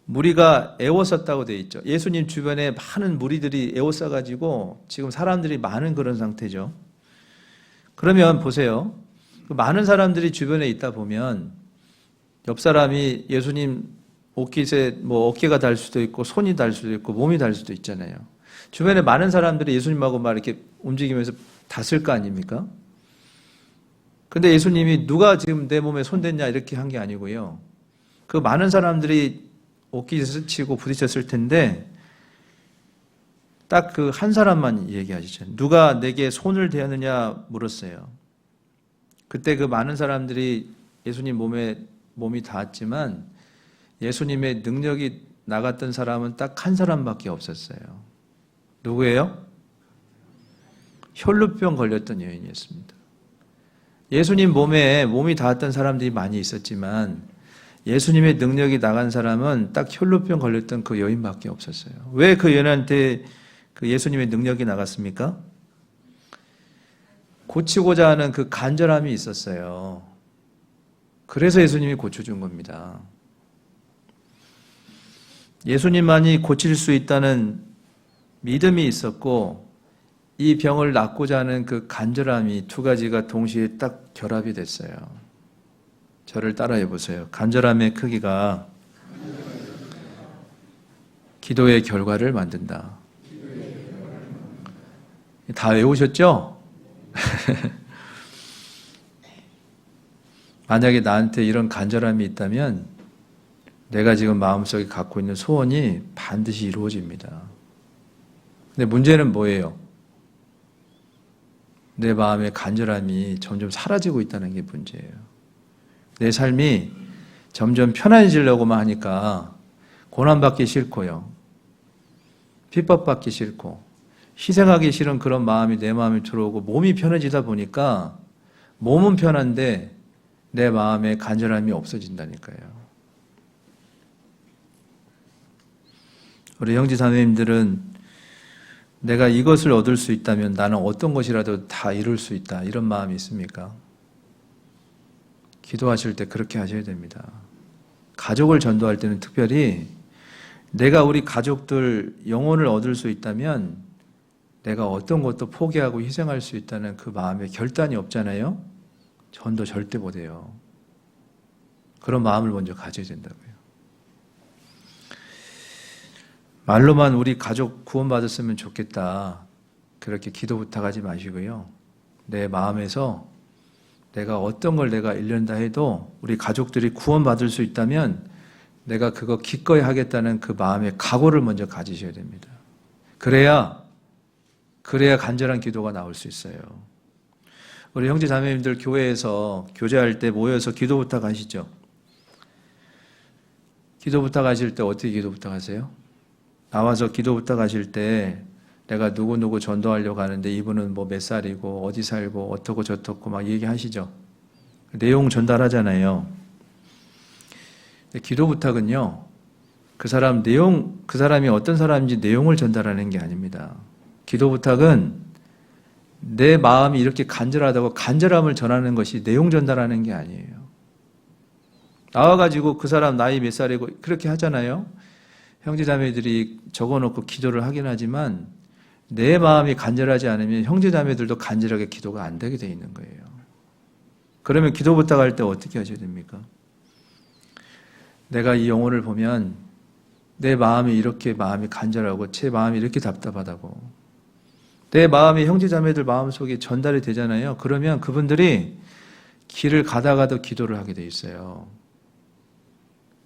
무리가 에워쌌다고 되어 있죠. 예수님 주변에 많은 무리들이 에워싸가지고 지금 사람들이 많은 그런 상태죠. 그러면 보세요. 많은 사람들이 주변에 있다 보면 옆 사람이 예수님 옷깃에 뭐 어깨가 달 수도 있고 손이 달 수도 있고 몸이 달 수도 있잖아요. 주변에 많은 사람들이 예수님하고 막 이렇게 움직이면서 닿을 거 아닙니까? 근데 예수님이 누가 지금 내 몸에 손댔냐 이렇게 한 게 아니고요. 그 많은 사람들이 옷깃에 스치고 부딪혔을 텐데 딱 그 한 사람만 얘기하시죠. 누가 내게 손을 대었느냐 물었어요. 그때 그 많은 사람들이 예수님 몸이 닿았지만 예수님의 능력이 나갔던 사람은 딱 한 사람밖에 없었어요. 누구예요? 혈루병 걸렸던 여인이었습니다. 예수님 몸이 닿았던 사람들이 많이 있었지만 예수님의 능력이 나간 사람은 딱 혈루병 걸렸던 그 여인밖에 없었어요. 왜 그 여인한테 그 예수님의 능력이 나갔습니까? 고치고자 하는 그 간절함이 있었어요. 그래서 예수님이 고쳐준 겁니다. 예수님만이 고칠 수 있다는 믿음이 있었고 이 병을 낫고자 하는 그 간절함이 두 가지가 동시에 딱 결합이 됐어요. 저를 따라해 보세요. 간절함의 크기가 기도의 결과를 만든다. 다 외우셨죠? 만약에 나한테 이런 간절함이 있다면 내가 지금 마음속에 갖고 있는 소원이 반드시 이루어집니다. 근데 문제는 뭐예요? 내 마음의 간절함이 점점 사라지고 있다는 게 문제예요. 내 삶이 점점 편안해지려고만 하니까 고난받기 싫고요. 핍박받기 싫고 희생하기 싫은 그런 마음이 내 마음에 들어오고 몸이 편해지다 보니까 몸은 편한데 내 마음의 간절함이 없어진다니까요. 우리 형제 자매님들은 내가 이것을 얻을 수 있다면 나는 어떤 것이라도 다 이룰 수 있다 이런 마음이 있습니까? 기도하실 때 그렇게 하셔야 됩니다. 가족을 전도할 때는 특별히 내가 우리 가족들 영혼을 얻을 수 있다면 내가 어떤 것도 포기하고 희생할 수 있다는 그 마음에 결단이 없잖아요. 전도 절대 못해요. 그런 마음을 먼저 가져야 된다고요. 말로만 우리 가족 구원받았으면 좋겠다 그렇게 기도 부탁하지 마시고요. 내 마음에서 내가 어떤 걸 내가 1년 다 해도 우리 가족들이 구원받을 수 있다면 내가 그거 기꺼이 하겠다는 그 마음의 각오를 먼저 가지셔야 됩니다. 그래야 간절한 기도가 나올 수 있어요. 우리 형제 자매님들 교회에서 교제할 때 모여서 기도 부탁하시죠? 기도 부탁하실 때 어떻게 기도 부탁하세요? 나와서 기도 부탁하실 때 내가 누구누구 전도하려고 하는데 이분은 뭐 몇 살이고 어디 살고 어떻고 저떻고 막 얘기하시죠. 내용 전달하잖아요. 근데 기도 부탁은요, 그 사람이 어떤 사람인지 내용을 전달하는 게 아닙니다. 기도 부탁은 내 마음이 이렇게 간절하다고 간절함을 전하는 것이 내용 전달하는 게 아니에요. 나와가지고 그 사람 나이 몇 살이고 그렇게 하잖아요. 형제자매들이 적어놓고 기도를 하긴 하지만 내 마음이 간절하지 않으면 형제자매들도 간절하게 기도가 안 되게 돼 있는 거예요. 그러면 기도 부탁할 때 어떻게 하셔야 됩니까? 내가 이 영혼을 보면 내 마음이 이렇게 마음이 간절하고 제 마음이 이렇게 답답하다고 내 마음이 형제자매들 마음속에 전달이 되잖아요. 그러면 그분들이 길을 가다가도 기도를 하게 돼 있어요.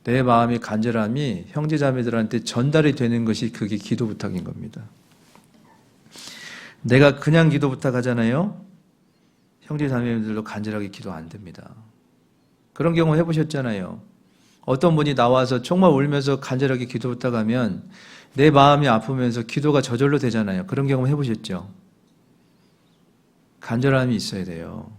내 마음의 간절함이 형제자매들한테 전달이 되는 것이 그게 기도 부탁인 겁니다. 내가 그냥 기도 부탁하잖아요. 형제자매들도 간절하게 기도 안 됩니다. 그런 경우 해보셨잖아요. 어떤 분이 나와서 정말 울면서 간절하게 기도 부탁하면 내 마음이 아프면서 기도가 저절로 되잖아요. 그런 경험 해보셨죠? 간절함이 있어야 돼요.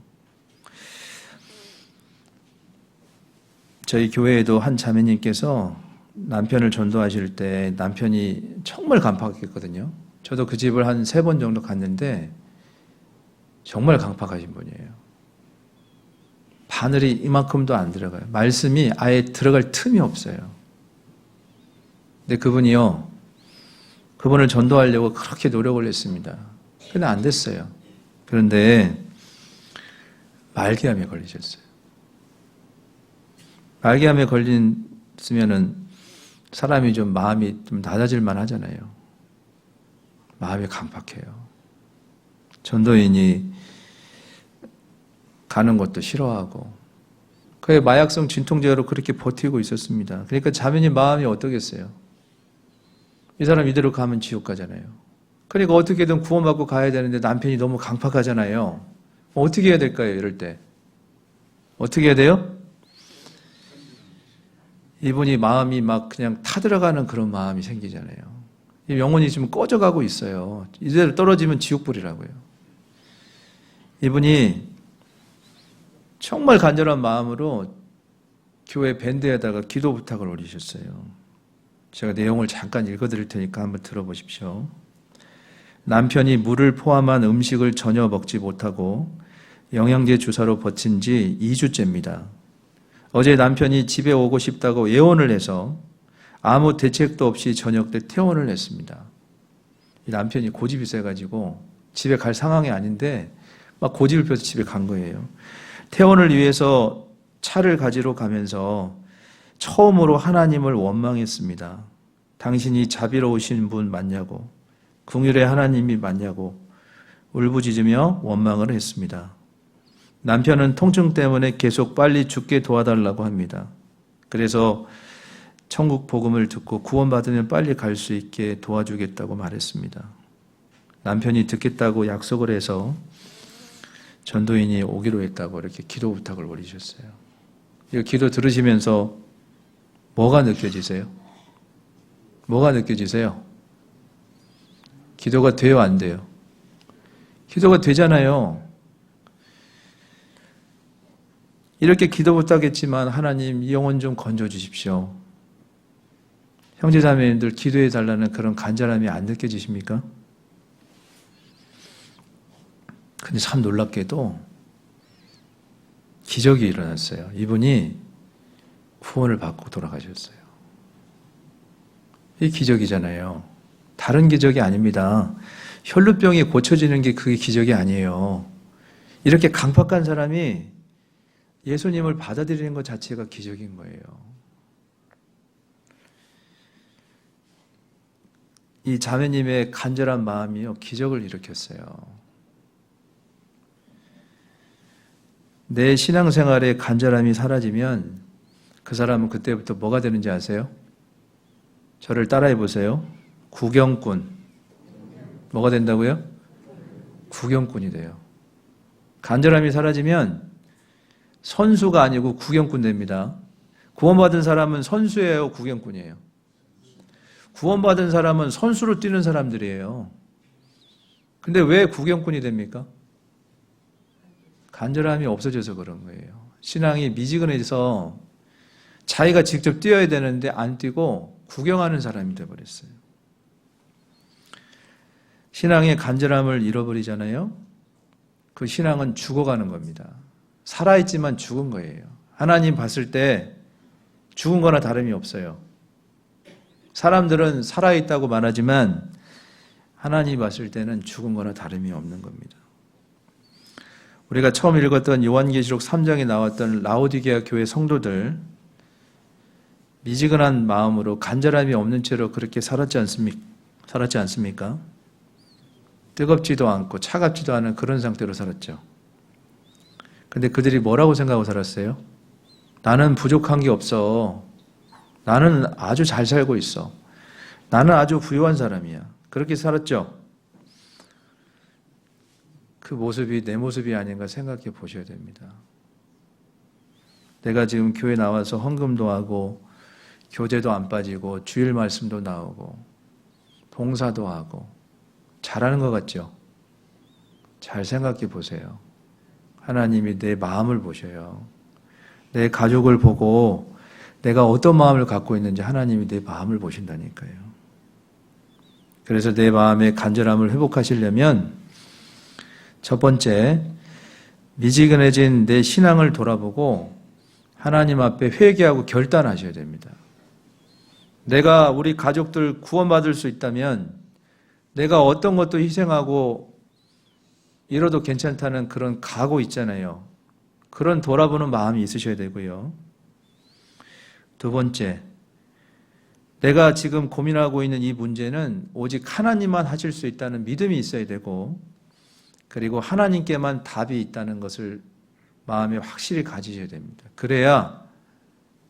저희 교회에도 한 자매님께서 남편을 전도하실 때 남편이 정말 강팍했거든요. 저도 그 집을 한 3번 정도 갔는데 정말 강팍하신 분이에요. 바늘이 이만큼도 안 들어가요. 말씀이 아예 들어갈 틈이 없어요. 근데 그분을 전도하려고 그렇게 노력을 했습니다. 근데 안 됐어요. 그런데 말기암에 걸리셨어요. 말기암에 걸렸으면은 사람이 좀 마음이 좀 낮아질만 하잖아요. 마음이 강팍해요. 전도인이 가는 것도 싫어하고 그의 마약성 진통제로 그렇게 버티고 있었습니다. 그러니까 자매님 마음이 어떠겠어요? 이 사람 이대로 가면 지옥 가잖아요. 그러니까 어떻게든 구원받고 가야 되는데 남편이 너무 강팍하잖아요. 어떻게 해야 될까요? 이럴 때 어떻게 해야 돼요? 이분이 마음이 막 그냥 타들어가는 그런 마음이 생기잖아요. 영혼이 지금 꺼져가고 있어요. 이대로 떨어지면 지옥불이라고요. 이분이 정말 간절한 마음으로 교회 밴드에다가 기도 부탁을 올리셨어요. 제가 내용을 잠깐 읽어드릴 테니까 한번 들어보십시오. 남편이 물을 포함한 음식을 전혀 먹지 못하고 영양제 주사로 버틴 지 2주째입니다. 어제 남편이 집에 오고 싶다고 예언을 해서 아무 대책도 없이 저녁 때 퇴원을 했습니다. 이 남편이 고집이 세가지고 집에 갈 상황이 아닌데 막 고집을 펴서 집에 간 거예요. 퇴원을 위해서 차를 가지러 가면서 처음으로 하나님을 원망했습니다. 당신이 자비로우신 분 맞냐고, 긍휼의 하나님이 맞냐고 울부짖으며 원망을 했습니다. 남편은 통증 때문에 계속 빨리 죽게 도와달라고 합니다. 그래서 천국 복음을 듣고 구원받으면 빨리 갈 수 있게 도와주겠다고 말했습니다. 남편이 듣겠다고 약속을 해서 전도인이 오기로 했다고 이렇게 기도 부탁을 올리셨어요. 이 기도 들으시면서 뭐가 느껴지세요? 뭐가 느껴지세요? 기도가 돼요, 안 돼요? 기도가 되잖아요. 이렇게 기도 부탁했지만 하나님 이 영혼 좀 건져주십시오. 형제자매님들 기도해 달라는 그런 간절함이 안 느껴지십니까? 근데 참 놀랍게도 기적이 일어났어요. 이분이 구원을 받고 돌아가셨어요. 이 기적이잖아요. 다른 기적이 아닙니다. 혈루병이 고쳐지는 게 그게 기적이 아니에요. 이렇게 강팍한 사람이 예수님을 받아들이는 것 자체가 기적인 거예요. 이 자매님의 간절한 마음이요, 기적을 일으켰어요. 내 신앙생활의 간절함이 사라지면 그 사람은 그때부터 뭐가 되는지 아세요? 저를 따라해 보세요. 구경꾼. 뭐가 된다고요? 구경꾼이 돼요. 간절함이 사라지면 선수가 아니고 구경꾼 됩니다. 구원받은 사람은 선수예요, 구경꾼이에요? 구원받은 사람은 선수로 뛰는 사람들이에요. 근데 왜 구경꾼이 됩니까? 간절함이 없어져서 그런 거예요. 신앙이 미지근해져서 자기가 직접 뛰어야 되는데 안 뛰고 구경하는 사람이 되어버렸어요. 신앙의 간절함을 잃어버리잖아요. 그 신앙은 죽어가는 겁니다. 살아있지만 죽은 거예요. 하나님 봤을 때 죽은 거나 다름이 없어요. 사람들은 살아있다고 말하지만 하나님 봤을 때는 죽은 거나 다름이 없는 겁니다. 우리가 처음 읽었던 요한계시록 3장에 나왔던 라오디게아 교회 성도들, 미지근한 마음으로 간절함이 없는 채로 그렇게 살았지 않습니까? 뜨겁지도 않고 차갑지도 않은 그런 상태로 살았죠. 근데 그들이 뭐라고 생각하고 살았어요? 나는 부족한 게 없어. 나는 아주 잘 살고 있어. 나는 아주 부유한 사람이야. 그렇게 살았죠. 그 모습이 내 모습이 아닌가 생각해 보셔야 됩니다. 내가 지금 교회 나와서 헌금도 하고 교제도 안 빠지고 주일 말씀도 나오고 봉사도 하고 잘하는 것 같죠? 잘 생각해 보세요. 하나님이 내 마음을 보셔요. 내 가족을 보고 내가 어떤 마음을 갖고 있는지 하나님이 내 마음을 보신다니까요. 그래서 내 마음의 간절함을 회복하시려면 첫 번째, 미지근해진 내 신앙을 돌아보고 하나님 앞에 회개하고 결단하셔야 됩니다. 내가 우리 가족들 구원받을 수 있다면 내가 어떤 것도 희생하고 이러도 괜찮다는 그런 각오 있잖아요. 그런 돌아보는 마음이 있으셔야 되고요. 두 번째, 내가 지금 고민하고 있는 이 문제는 오직 하나님만 하실 수 있다는 믿음이 있어야 되고, 그리고 하나님께만 답이 있다는 것을 마음에 확실히 가지셔야 됩니다. 그래야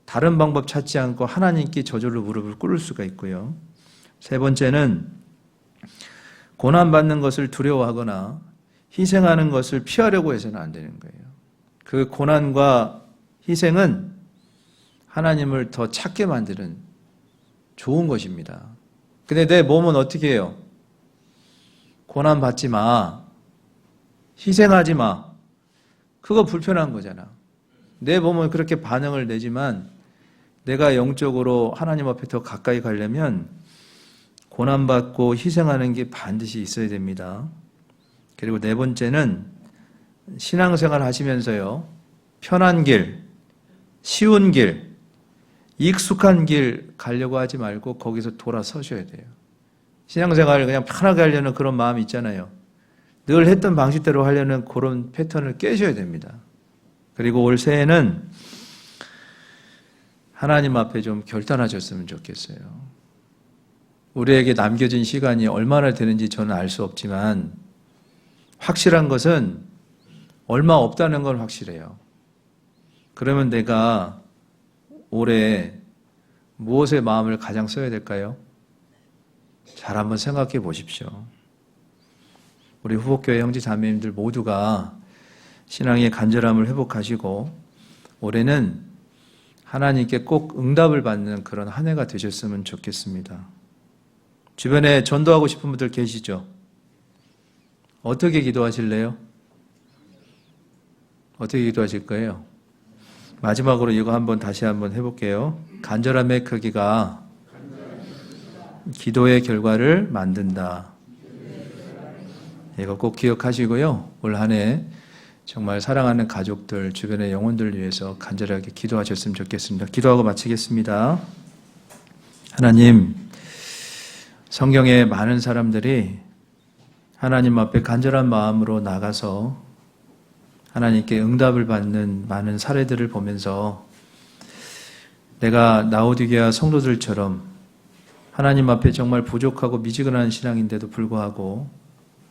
다른 방법 찾지 않고 하나님께 저절로 무릎을 꿇을 수가 있고요. 세 번째는 고난받는 것을 두려워하거나 희생하는 것을 피하려고 해서는 안 되는 거예요. 그 고난과 희생은 하나님을 더 찾게 만드는 좋은 것입니다. 근데 내 몸은 어떻게 해요? 고난받지 마. 희생하지 마. 그거 불편한 거잖아. 내 몸은 그렇게 반응을 내지만 내가 영적으로 하나님 앞에 더 가까이 가려면 고난받고 희생하는 게 반드시 있어야 됩니다. 그리고 네 번째는 신앙생활 하시면서요, 편한 길, 쉬운 길, 익숙한 길 가려고 하지 말고 거기서 돌아서셔야 돼요. 신앙생활을 그냥 편하게 하려는 그런 마음이 있잖아요. 늘 했던 방식대로 하려는 그런 패턴을 깨셔야 됩니다. 그리고 올 새해는 하나님 앞에 좀 결단하셨으면 좋겠어요. 우리에게 남겨진 시간이 얼마나 되는지 저는 알 수 없지만 확실한 것은 얼마 없다는 건 확실해요. 그러면 내가 올해 무엇에 마음을 가장 써야 될까요? 잘 한번 생각해 보십시오. 우리 후복교회 형제 자매님들 모두가 신앙의 간절함을 회복하시고 올해는 하나님께 꼭 응답을 받는 그런 한 해가 되셨으면 좋겠습니다. 주변에 전도하고 싶은 분들 계시죠? 어떻게 기도하실래요? 어떻게 기도하실 거예요? 마지막으로 이거 다시 한번 해볼게요. 간절함의 크기가 기도의 결과를 만든다. 이거 꼭 기억하시고요. 올 한 해 정말 사랑하는 가족들, 주변의 영혼들을 위해서 간절하게 기도하셨으면 좋겠습니다. 기도하고 마치겠습니다. 하나님, 성경에 많은 사람들이 하나님 앞에 간절한 마음으로 나가서 하나님께 응답을 받는 많은 사례들을 보면서 내가 라오디게아 성도들처럼 하나님 앞에 정말 부족하고 미지근한 신앙인데도 불구하고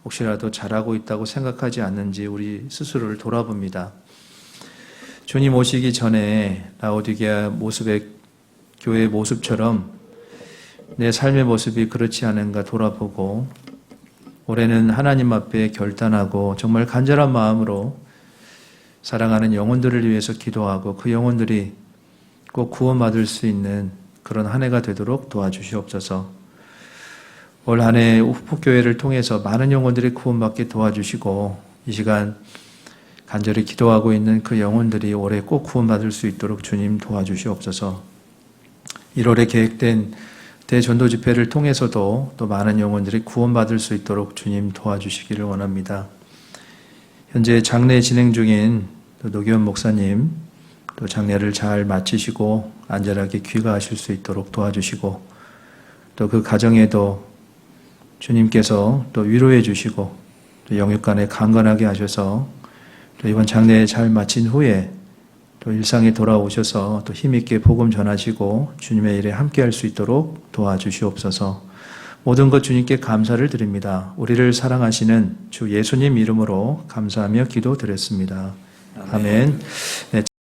혹시라도 잘하고 있다고 생각하지 않는지 우리 스스로를 돌아봅니다. 주님 오시기 전에 라오디게아 모습의 교회의 모습처럼 내 삶의 모습이 그렇지 않은가 돌아보고 올해는 하나님 앞에 결단하고 정말 간절한 마음으로 사랑하는 영혼들을 위해서 기도하고 그 영혼들이 꼭 구원받을 수 있는 그런 한 해가 되도록 도와주시옵소서. 올 한 해 후폭교회를 통해서 많은 영혼들이 구원받게 도와주시고 이 시간 간절히 기도하고 있는 그 영혼들이 올해 꼭 구원받을 수 있도록 주님 도와주시옵소서. 1월에 계획된 대전도 집회를 통해서도 또 많은 영혼들이 구원받을 수 있도록 주님 도와주시기를 원합니다. 현재 장례 진행 중인 노기현 목사님 또 장례를 잘 마치시고 안전하게 귀가하실 수 있도록 도와주시고 또 그 가정에도 주님께서 또 위로해 주시고 또 영육간에 강건하게 하셔서 또 이번 장례 잘 마친 후에 또 일상에 돌아오셔서 또 힘있게 복음 전하시고 주님의 일에 함께할 수 있도록 도와주시옵소서. 모든 것 주님께 감사를 드립니다. 우리를 사랑하시는 주 예수님 이름으로 감사하며 기도드렸습니다. 아멘. 네,